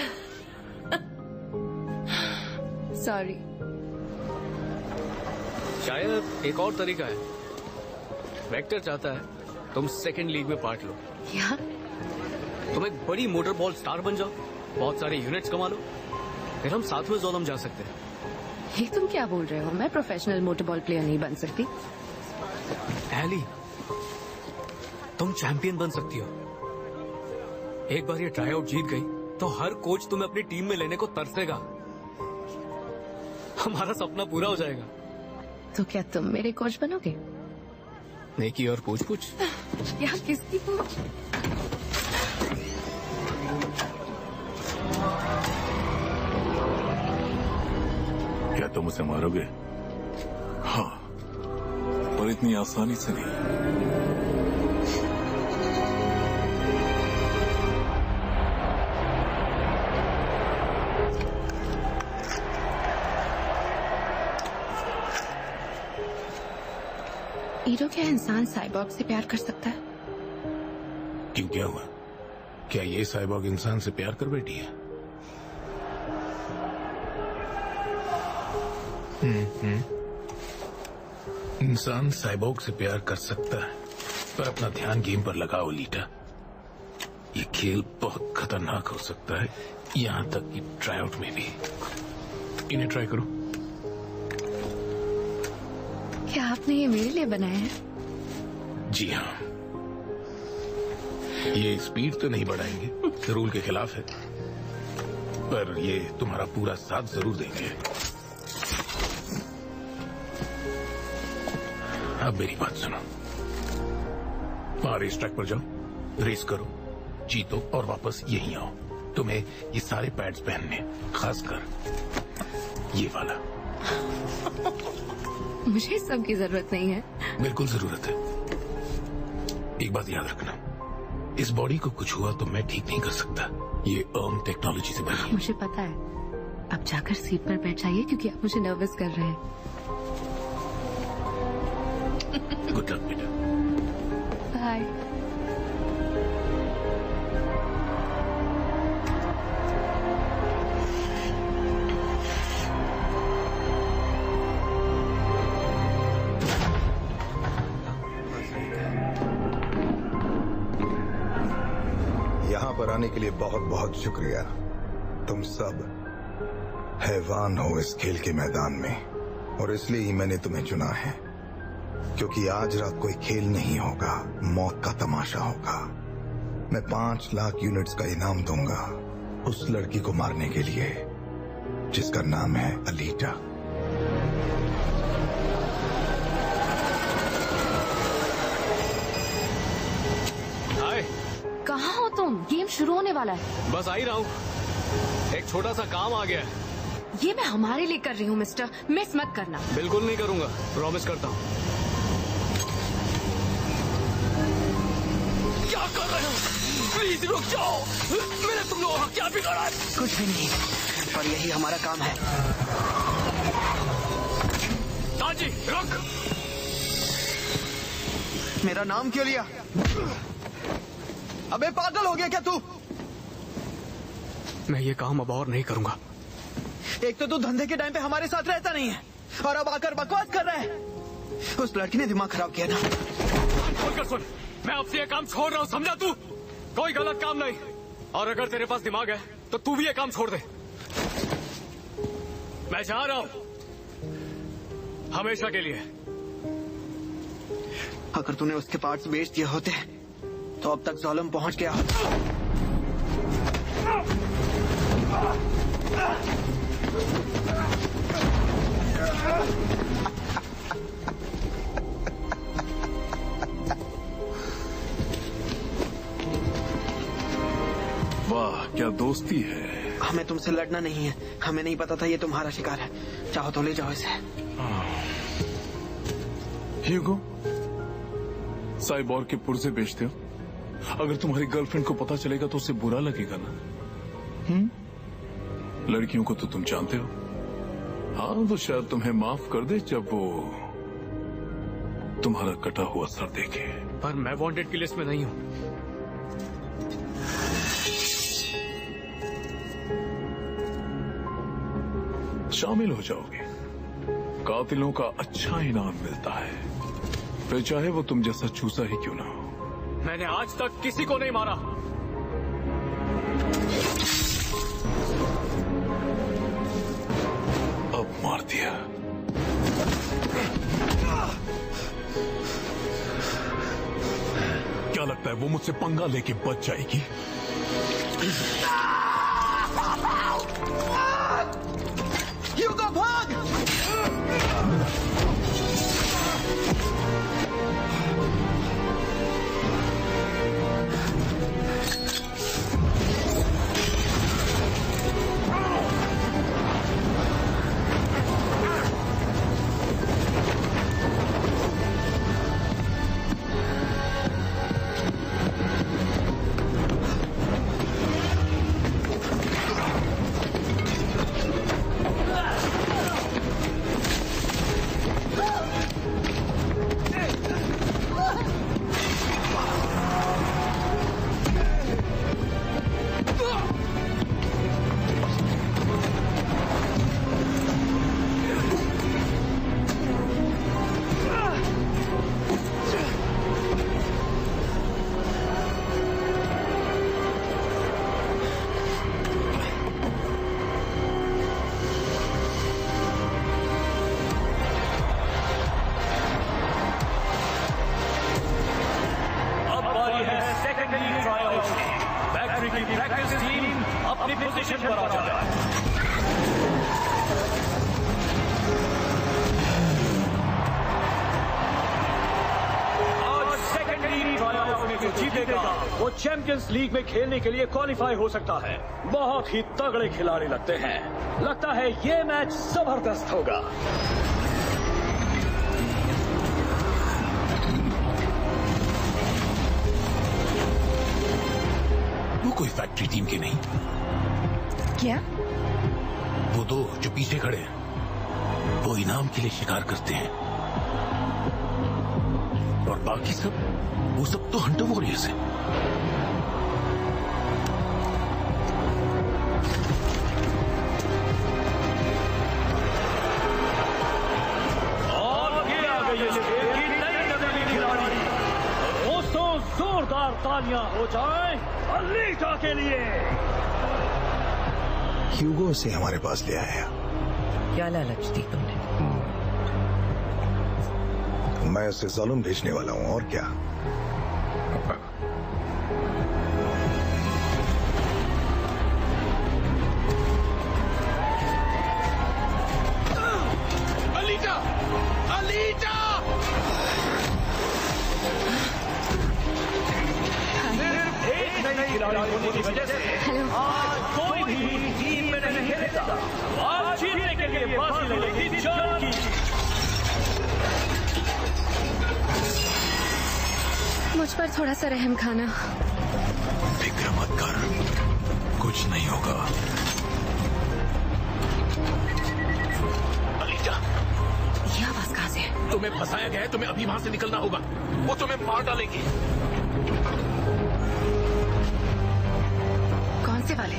सॉरी। शायद एक और तरीका है। वेक्टर चाहता है तुम सेकंड लीग में पार्ट लो। क्या? तुम एक बड़ी मोटर बॉल स्टार बन जाओ, बहुत सारे यूनिट्स कमा लो, फिर हम साथ में जोलम जा सकते हैं। ये तुम क्या बोल रहे हो? मैं प्रोफेशनल मोटर बॉल प्लेयर नहीं बन सकती। एली, तुम चैंपियन बन सकती हो। एक बार ये ट्राई आउट जीत गई तो हर कोच तुम्हें अपनी टीम में लेने को तरसेगा। हमारा सपना पूरा हो जाएगा। तो क्या तुम मेरे कोच बनोगे? नेकी और पूछ पूछ। क्या? किसकी पूछ? क्या तुम उसे मारोगे? हाँ, पर इतनी आसानी से नहीं। ईरो, क्या इंसान साइबॉर्ग से प्यार कर सकता है? क्यों, क्या हुआ? क्या ये साइबॉर्ग इंसान से प्यार कर बैठी है? इंसान साइबॉर्ग से प्यार कर सकता है, पर अपना ध्यान गेम पर लगाओ लीटा। ये खेल बहुत खतरनाक हो सकता है, यहाँ तक कि ट्राई आउट में भी। इन्हें ट्राई करो। क्या आपने ये मेरे लिए बनाया है? जी हाँ। ये स्पीड तो नहीं बढ़ाएंगे, रूल के खिलाफ है, पर ये तुम्हारा पूरा साथ जरूर देंगे। अब मेरी बात सुनो। वहां रेस ट्रैक पर जाओ, रेस करो, जीतो और वापस यहीं आओ। तुम्हें ये सारे पैड्स पहनने, खासकर ये वाला। मुझे इस सब की जरूरत नहीं है। बिल्कुल जरूरत है। एक बात याद रखना, इस बॉडी को कुछ हुआ तो मैं ठीक नहीं कर सकता। ये अर्म टेक्नोलॉजी से बनी है। मुझे पता है। अब जाकर सीट पर बैठ जाइए क्योंकि आप मुझे नर्वस कर रहे हैं। गुड लक बेटा। बाय। यहाँ पर आने के लिए बहुत बहुत शुक्रिया। तुम सब हैवान हो इस खेल के मैदान में, और इसलिए ही मैंने तुम्हें चुना है, क्योंकि आज रात कोई खेल नहीं होगा, मौत का तमाशा होगा। मैं 5 लाख यूनिट्स का इनाम दूंगा उस लड़की को मारने के लिए जिसका नाम है अलीटा। कहाँ हो तुम? तुम? गेम शुरू होने वाला है। बस आ ही रहा हूँ, एक छोटा सा काम आ गया है। ये मैं हमारे लिए कर रही हूँ मिस्टर, मिस मत करना। बिल्कुल नहीं करूंगा, प्रॉमिस करता हूँ। क्या कर रहे हो? प्लीज रुक जाओ, मैंने तुम लोगों का क्या बिगाड़ा है? कुछ भी नहीं, पर यही हमारा काम है। ताजी रुक। मेरा नाम क्यों लिया? अबे पागल हो गया क्या तू? मैं ये काम अब और नहीं करूंगा। एक तो तू धंधे के टाइम पे हमारे साथ रहता नहीं है, और अब आकर बकवास कर रहा है। उस लड़की ने दिमाग खराब किया ना। बोलकर सुन, मैं आपसे ये काम छोड़ रहा हूँ, समझा तू? कोई गलत काम नहीं, और अगर तेरे पास दिमाग है तो तू भी ये काम छोड़ दे। मैं जा रहा हूँ हमेशा के लिए। अगर तूने उसके पार्ट्स बेच दिए होते तो अब तक ज़ालिम पहुंच गया होता। वाह, क्या दोस्ती है। हमें तुमसे लड़ना नहीं है, हमें नहीं पता था ये तुम्हारा शिकार है। चाहो तो ले जाओ इसे। ह्यूगो, साइबोर्ग के पुर्जे बेचते हो? अगर तुम्हारी गर्लफ्रेंड को पता चलेगा तो उसे बुरा लगेगा ना? लड़कियों को तो तुम जानते हो। हाँ, तो शायद तुम्हें माफ कर दे जब वो तुम्हारा कटा हुआ सर देखे। पर मैं वांटेड की लिस्ट में नहीं हूँ। शामिल हो जाओगे, कातिलों का अच्छा इनाम मिलता है, फिर चाहे वो तुम जैसा चूसा ही क्यों ना हो। मैंने आज तक किसी को नहीं मारा। अब मार दिया। क्या लगता है वो मुझसे पंगा लेके बच जाएगी? ह्यूगो भाग! वो चैंपियंस लीग में खेलने के लिए क्वालिफाई हो सकता है। बहुत ही तगड़े खिलाड़ी लगते हैं। लगता है ये मैच जबरदस्त होगा। वो कोई फैक्ट्री टीम के नहीं। क्या? वो दो जो पीछे खड़े हैं, वो इनाम के लिए शिकार करते हैं, और बाकी सब, वो सब तो हंटर वॉरियर्स हैं। और ये आ गई इस खेल की नई नजरिए खिलाड़ी। दोस्तों, जोरदार तालियां हो जाएं अलीटा के लिए। ह्यूगो से हमारे पास ले आया। क्या लालच दी तुमने? मैं उसे ज़ालिम भेजने वाला हूँ, और क्या। अलीटा! अलीटा! सिर्फ एक नई खिलाड़ी मुझ पर थोड़ा सा रहम खाना। फिक्र मत कर, कुछ नहीं होगा। अलीजा, ये आवाज कहाँ से है? तुम्हें फंसाया गया है, तुम्हें अभी वहां से निकलना होगा। वो तुम्हें मार डालेंगी। कौन से वाले?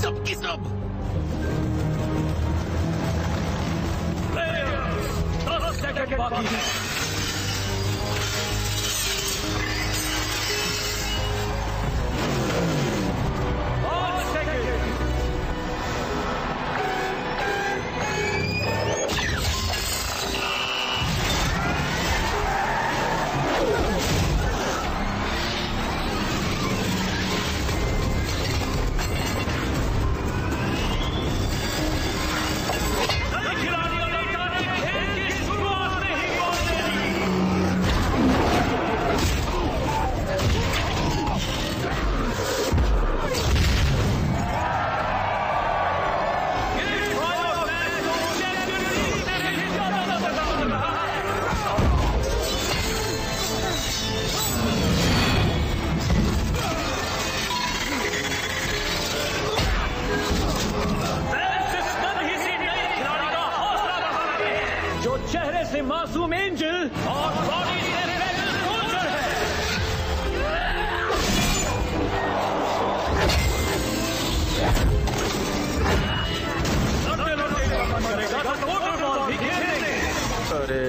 सब की सब। 10 सेकंड बाकी है। चेहरे से मासूम एंजल और बॉडी से डेविल सोल्जर है। लड़ते लड़ते मन करेगा तो मोटर बॉल भी खेलेंगे। अरे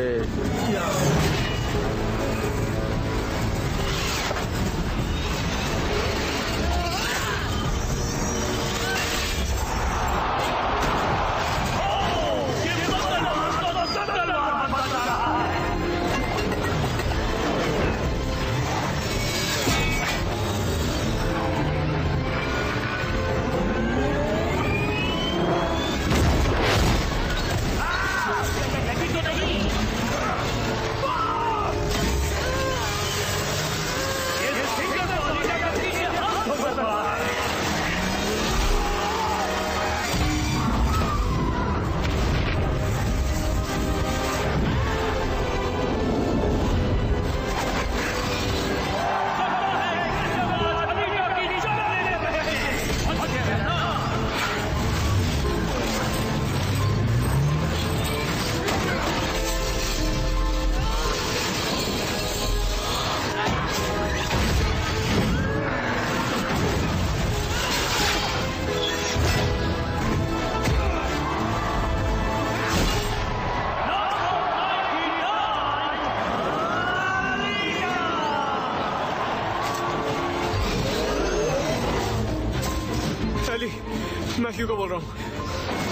मैं ह्यूगो बोल रहा हूँ।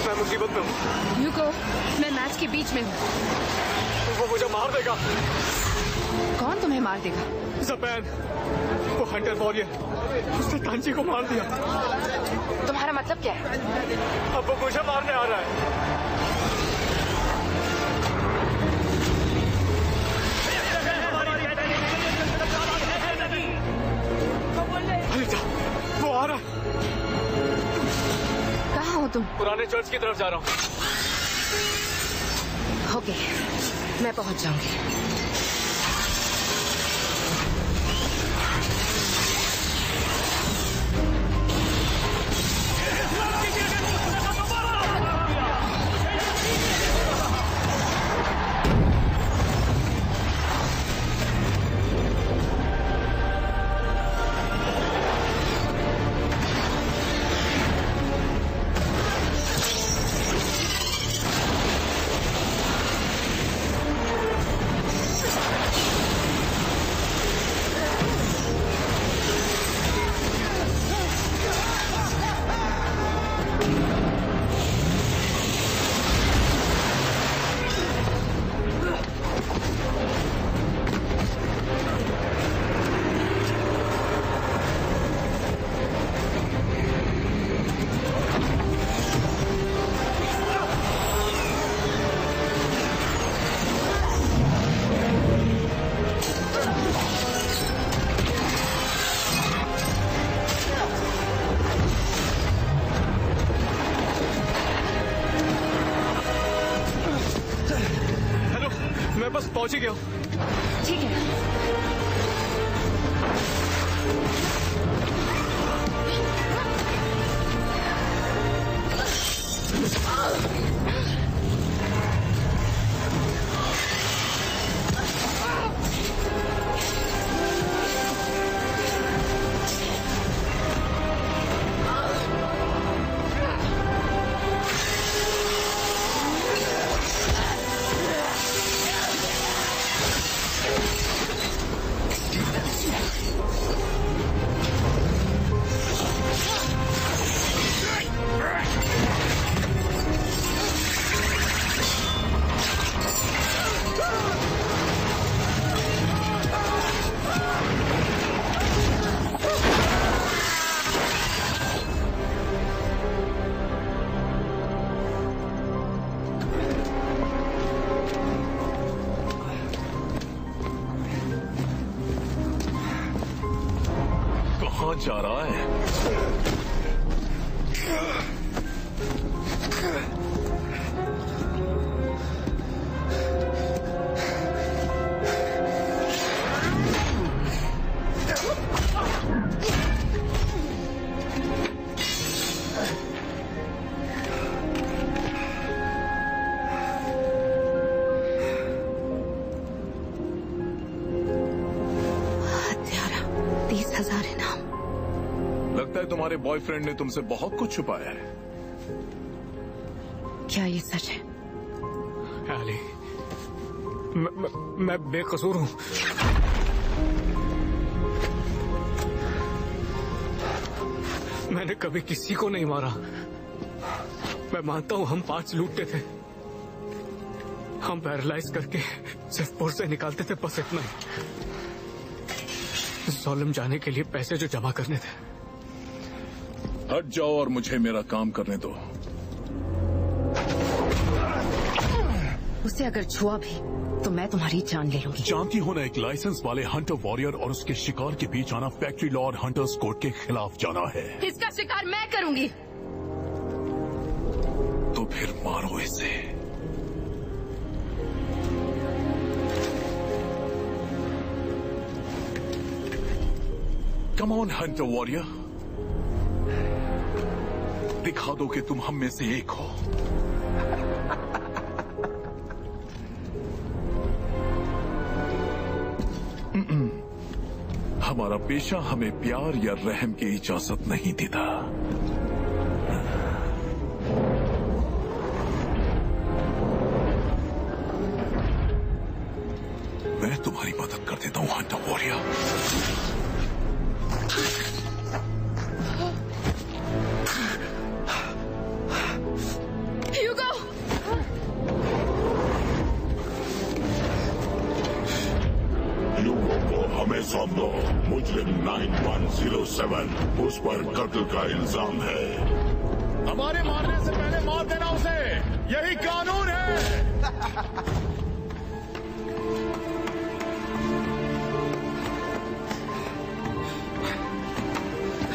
मैं मुसीबत में हूँ। ह्यूगो, मैं मैच के बीच में हूँ। वो मुझे मार देगा। कौन तुम्हें मार देगा? ज़पैन, वो हंटर वॉरियर, उसने तांची को मार दिया। तुम्हारा मतलब क्या है? अब वो मुझे मारने आ रहा है। वो आ रहा है। कहाँ हो तुम? पुराने चर्च की तरफ जा रहा हूँ। ओके, मैं पहुंच जाऊंगी। मैं बस पहुंच ही गया हूँ। ठीक है। चाह रहा है? हत्यारा, 30,000 इनाम। लगता है तुम्हारे बॉयफ्रेंड ने तुमसे बहुत कुछ छुपाया है। क्या ये सच है? अली, मैं बेकसूर हूँ। मैंने कभी किसी को नहीं मारा। मैं मानता हूँ हम पार्ट्स लूटते थे, हम पैरालाइज करके सिर्फ पुर्जे निकालते थे, बस इतना ही। सोलम जाने के लिए पैसे जो जमा करने थे। हट जाओ और मुझे मेरा काम करने दो। उसे अगर छुआ भी तो मैं तुम्हारी जान ले लूंगी। जानती हो ना, एक लाइसेंस वाले हंटर वॉरियर और उसके शिकार के बीच आना फैक्ट्री लॉ और हंटर्स कोड के खिलाफ जाना है। इसका शिकार मैं करूंगी। तो फिर मारो इसे। कम ऑन हंटर वॉरियर, दिखा दो कि तुम हम में से एक हो। हमारा पेशा हमें प्यार या रहम की इजाजत नहीं देता। मैं तुम्हारी मदद कर देता हूं हंटर वॉरियर। हमें सौंप दो। मुजरिम 9107, उस पर कत्ल का इल्जाम है। हमारे मारने से पहले मार देना उसे, यही कानून है।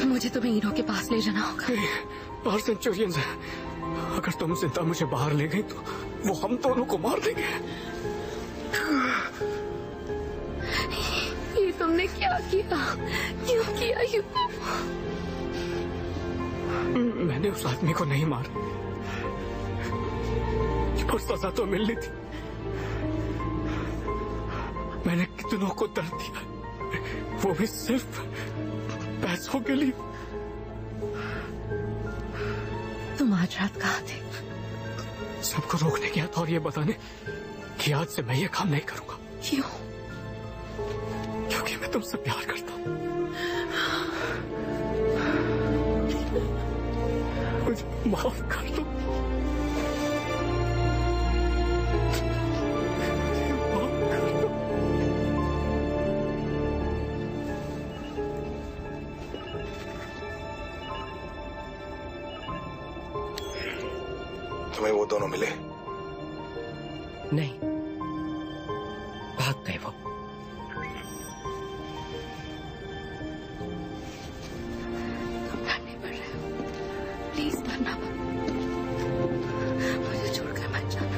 मुझे तुम्हें हीरो के पास ले जाना होगा। बाहर सेंचुरियंस है, अगर तुम जिंदा मुझे बाहर ले गई तो वो हम दोनों को मार देंगे। ये तुमने क्या किया? क्यों किया ये? मैंने उस आदमी को नहीं मारा, पर सजा तो मिलनी थी। मैंने कितनों को दर्द दिया, वो भी सिर्फ पैसों के लिए। तुम आज रात कहाँ थे? सबको रोकने गया था और ये बताने कि आज से मैं ये काम नहीं करूंगा। क्यों? क्योंकि मैं तुमसे प्यार करता हूँ। मुझे माफ कर दो। तुम्हें वो दोनों मिले? नहीं, भाग गए वो। नहीं पड़ रहे हो, प्लीज मरना मत, मुझे छोड़कर मत जाना।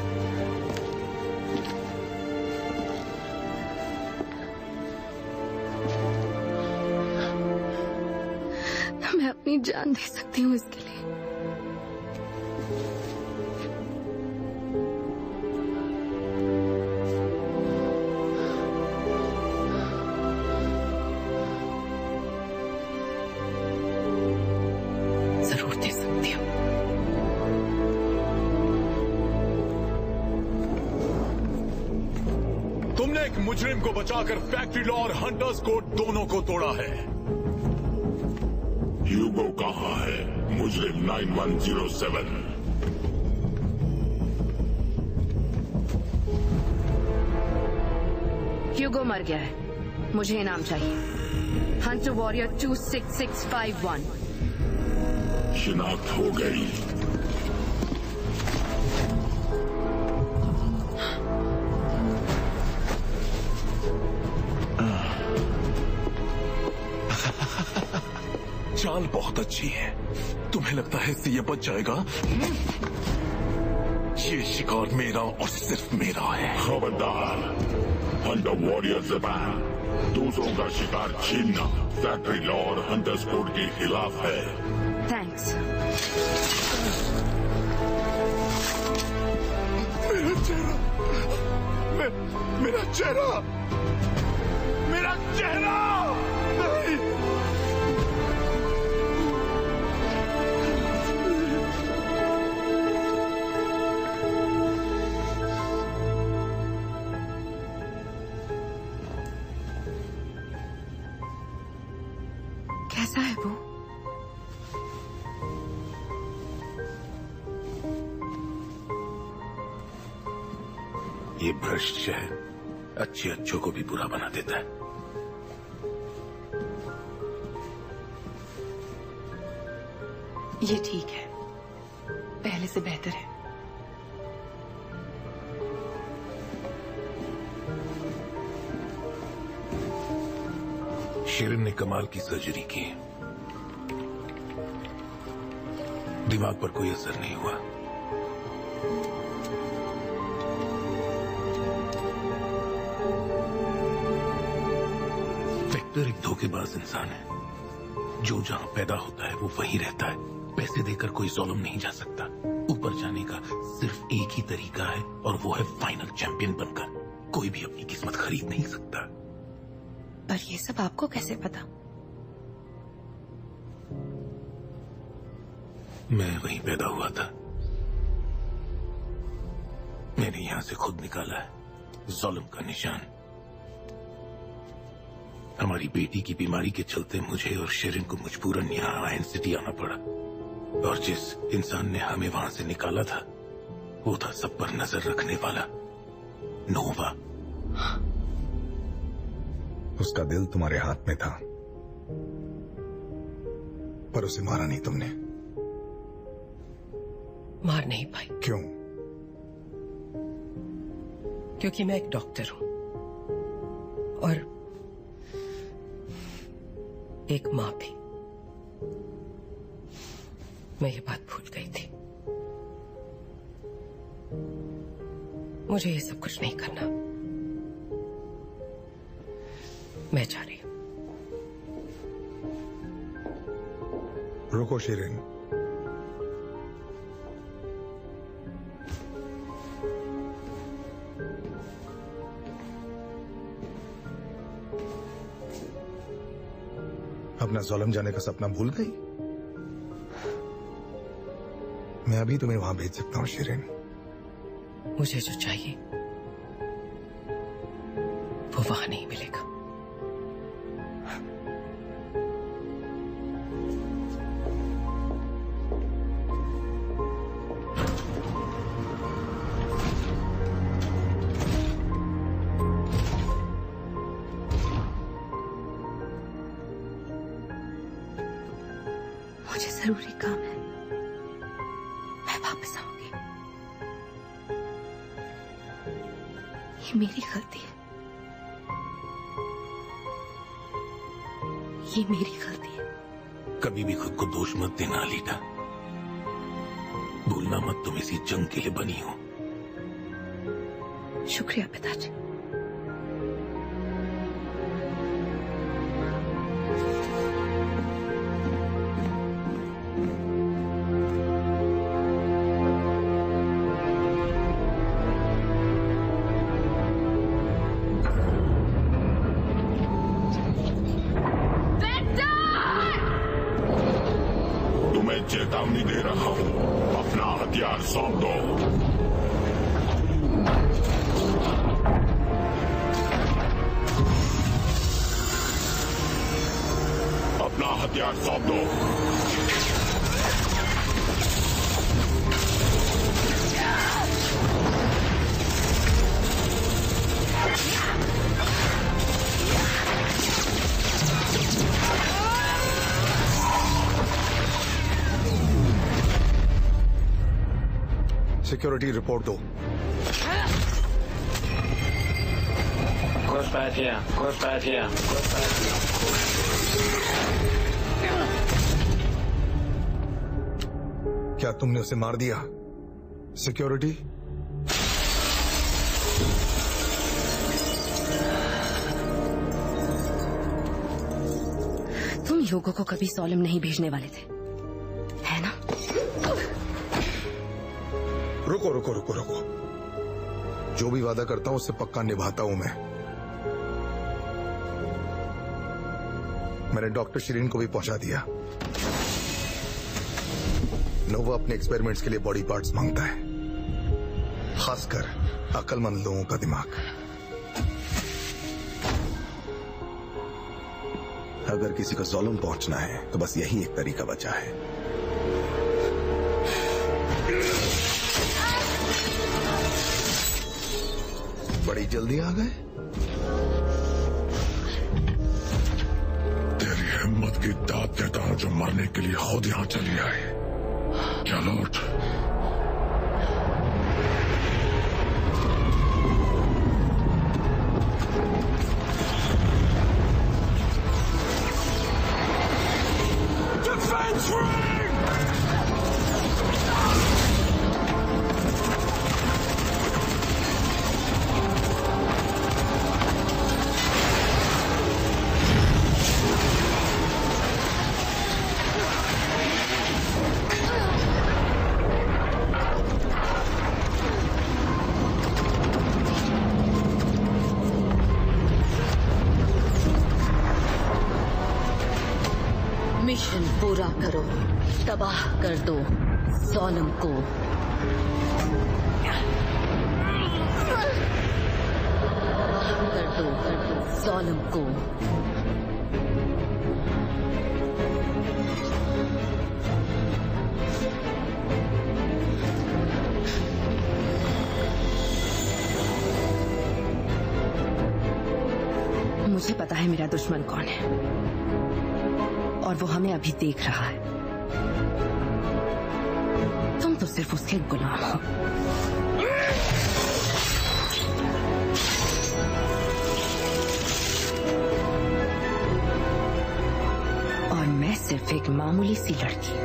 मैं अपनी जान दे सकती हूँ इसके लिए। जरूर दे सकती हूँ। तुमने एक मुजरिम को बचाकर फैक्ट्री लॉ और हंटर्स कोड दोनों को तोड़ा है। ह्यूगो कहाँ है? मुजरिम 9107। ह्यूगो मर गया है, मुझे इनाम चाहिए। Hunter warrior 26651। शिनाख्त हो गई। चाल बहुत अच्छी है। तुम्हें लगता है इससे ये बच जाएगा? ये शिकार मेरा और सिर्फ मेरा है। खबरदार, हंटर वॉरियर ज़बान, दूसरों का शिकार छीनना फैक्ट्री लॉ और हंटर्स कोड के खिलाफ है। थैंक्स। मेरा चेहरा, मेरा चेहरा, मेरा चेहरा नहीं। कैसा है वो? ये भ्रष्ट शहर अच्छे अच्छों को भी बुरा बना देता है। ये ठीक है, पहले से बेहतर है। शेरन ने कमाल की सर्जरी की, दिमाग पर कोई असर नहीं हुआ। वेक्टर एक धोखेबाज इंसान है। जो जहां पैदा होता है वो वहीं रहता है। पैसे देकर कोई ज़ुल्म नहीं जा सकता। ऊपर जाने का सिर्फ एक ही तरीका है और वो है फाइनल चैंपियन बनकर। कोई भी अपनी किस्मत खरीद नहीं सकता। पर ये सब आपको कैसे पता? मैं वहीं पैदा हुआ था। मैंने यहां से खुद निकाला है ज़ुल्म का निशान। हमारी बेटी की बीमारी के चलते मुझे और शेरिन को मजबूरन यहाँ आयन सिटी आना पड़ा। और जिस इंसान ने हमें वहां से निकाला था वो था सब पर नजर रखने वाला नोवा। उसका दिल तुम्हारे हाथ में था, पर उसे मारा नहीं तुमने। मार नहीं पाई। क्यों? क्योंकि मैं एक डॉक्टर हूं और एक मां भी। मैं ये बात भूल गई थी। मुझे ये सब कुछ नहीं करना। मैं जा रही हूं। रुको शेरिन, अपना ज़ुल्म जाने का सपना भूल गई? मैं अभी तुम्हें वहां भेज सकता हूं शेरिन। मुझे जो चाहिए वो वहां नहीं मिलेगा। मुझे जरूरी काम है, मैं वापस आऊंगी। ये मेरी गलती है, ये मेरी गलती है। कभी भी खुद को दोष मत देना अलीटा। भूलना मत तुम इसी जंग के लिए बनी हो। शुक्रिया पिताजी। चेतावनी दे रहा हूं, अपना हथियार सौंप दो। अपना हथियार सौंप दो। सिक्योरिटी रिपोर्ट दो। घुसपैठिया, घुसपैठिया, घुसपैठिया। क्या तुमने उसे मार दिया? सिक्योरिटी? तुम ह्यूगो को कभी सोलम नहीं भेजने वाले थे, है ना? रुको रुको रुको रुको, जो भी वादा करता हूं उससे पक्का निभाता हूं मैं। मैंने डॉक्टर शिरीन को भी पहुंचा दिया। नोवा अपने एक्सपेरिमेंट्स के लिए बॉडी पार्ट्स मांगता है, खासकर अक्लमंद लोगों का दिमाग। अगर किसी को जोलम पहुंचना है तो बस यही एक तरीका बचा है। बड़ी जल्दी आ गए। तेरी हिम्मत की दाद देता हूं जो मरने के लिए खुद यहां चली आई। चलो उठ। Defense ring! मिशन पूरा करो, तबाह कर दो सोलम को। कर दो सोलम को। मुझे पता है मेरा दुश्मन कौन है, और वो हमें अभी देख रहा है। तुम तो सिर्फ उसके गुलाम हो। और मैं सिर्फ एक मामूली सी लड़की।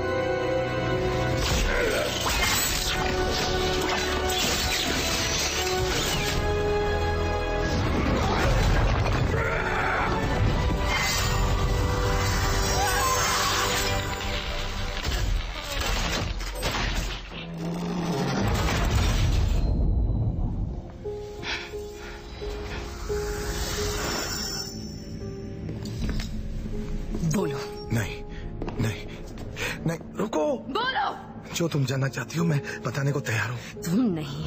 जो तुम जानना चाहती हो मैं बताने को तैयार हूं। तुम नहीं,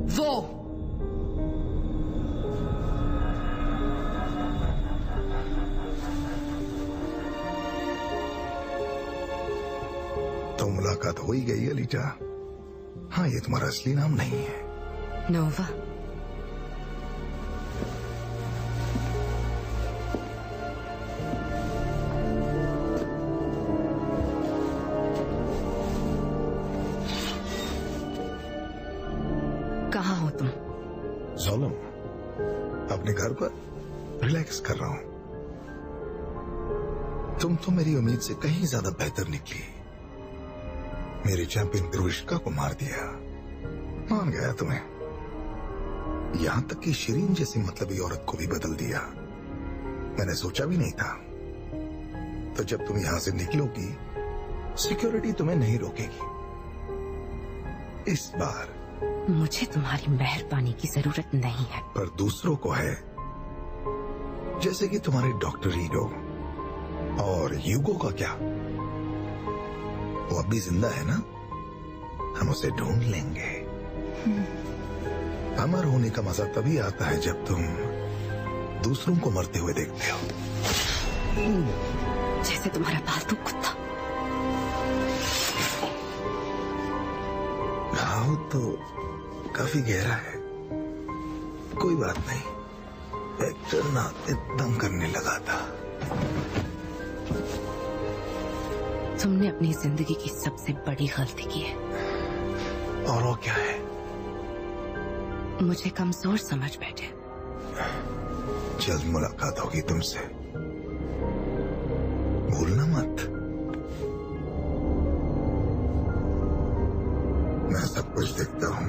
वो। तो मुलाकात हो ही गई है लीटा। हाँ, ये तुम्हारा असली नाम नहीं है। नोवा। कहाँ हो तुम? जोलम, अपने घर पर रिलैक्स कर रहा हूं। तुम तो मेरी उम्मीद से कहीं ज्यादा बेहतर निकली। मेरे चैंपियन ग्रोइश्का को मार दिया, मान गया तुम्हें। यहां तक कि शिरीन जैसी मतलबी औरत को भी बदल दिया। मैंने सोचा भी नहीं था। तो जब तुम यहां से निकलोगी, सिक्योरिटी तुम्हें नहीं रोकेगी। इस बार मुझे तुम्हारी मेहरबानी की जरूरत नहीं है, पर दूसरों को है। जैसे कि तुम्हारे डॉक्टर ईगो। और ह्यूगो का क्या? वो अब भी जिंदा है ना? हम उसे ढूंढ लेंगे। अमर होने का मजा तभी आता है जब तुम दूसरों को मरते हुए देखते हो। जैसे तुम्हारा पालतू कुत्ता। घाव तो काफी गहरा है। कोई बात नहीं, एक्टर ना एकदम करने लगा था। तुमने अपनी जिंदगी की सबसे बड़ी गलती की है। और वो क्या है? मुझे कमजोर समझ बैठे। जल्द मुलाकात होगी तुमसे, भूलना मत। मैं सब कुछ देखता हूँ।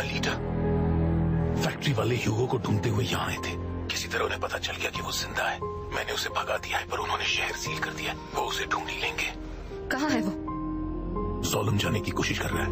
अलीटा, फैक्ट्री वाले ह्यूगो को ढूंढते हुए यहाँ आए थे। किसी तरह उन्हें पता चल गया कि वो जिंदा है। मैंने उसे भगा दिया है, पर उन्होंने शहर सील कर दिया। वो उसे ढूंढ ही लेंगे। कहाँ है वो? सोलम जाने की कोशिश कर रहा है।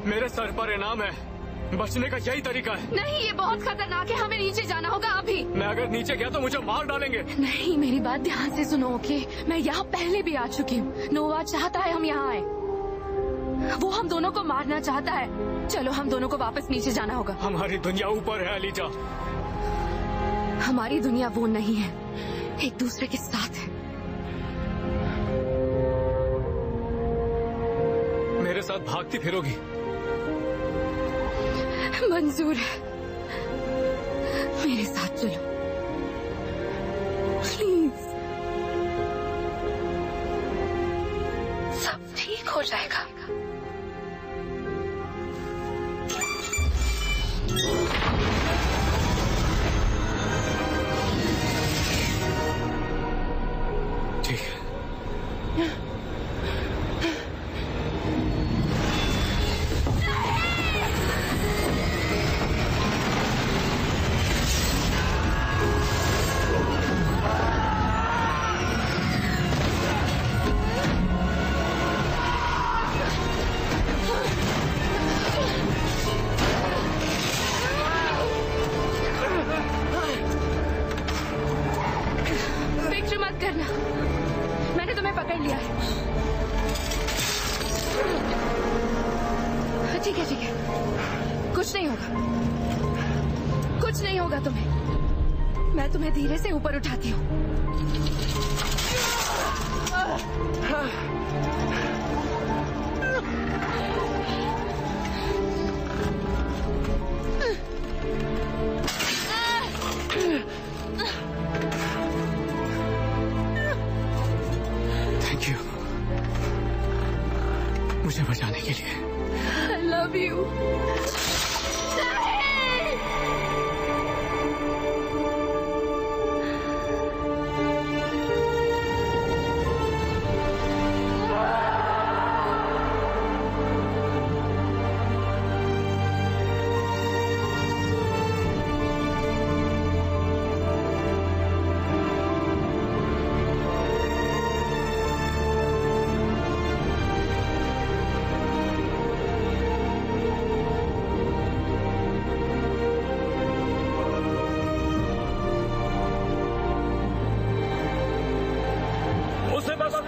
मेरे सर पर इनाम है। बचने का यही तरीका है। नहीं, ये बहुत खतरनाक है। हमें नीचे जाना होगा अभी। मैं अगर नीचे गया तो मुझे मार डालेंगे। नहीं, मेरी बात ध्यान से सुनो, ओके? मैं यहाँ पहले भी आ चुकी हूँ। नोवा चाहता है हम यहाँ आए। वो हम दोनों को मारना चाहता है। चलो, हम दोनों को वापस नीचे जाना होगा। हमारी दुनिया ऊपर है अलीजा। हमारी दुनिया वो नहीं है, एक दूसरे के साथ है। मेरे साथ भागती फिरोगी? मंजूर है, मेरे साथ चलो प्लीज। सब ठीक हो जाएगा। ठीक है। मैं तुम्हें धीरे से ऊपर उठाती हूँ। थैंक यू मुझे बचाने के लिए। I love you।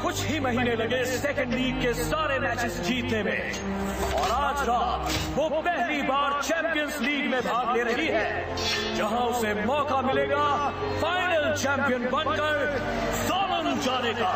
कुछ ही महीने लगे सेकंड लीग के सारे मैचेस जीतने में, और आज रात वो पहली बार चैंपियंस लीग में भाग ले रही है, जहां उसे मौका मिलेगा फाइनल चैंपियन बनकर सोलन जाने का।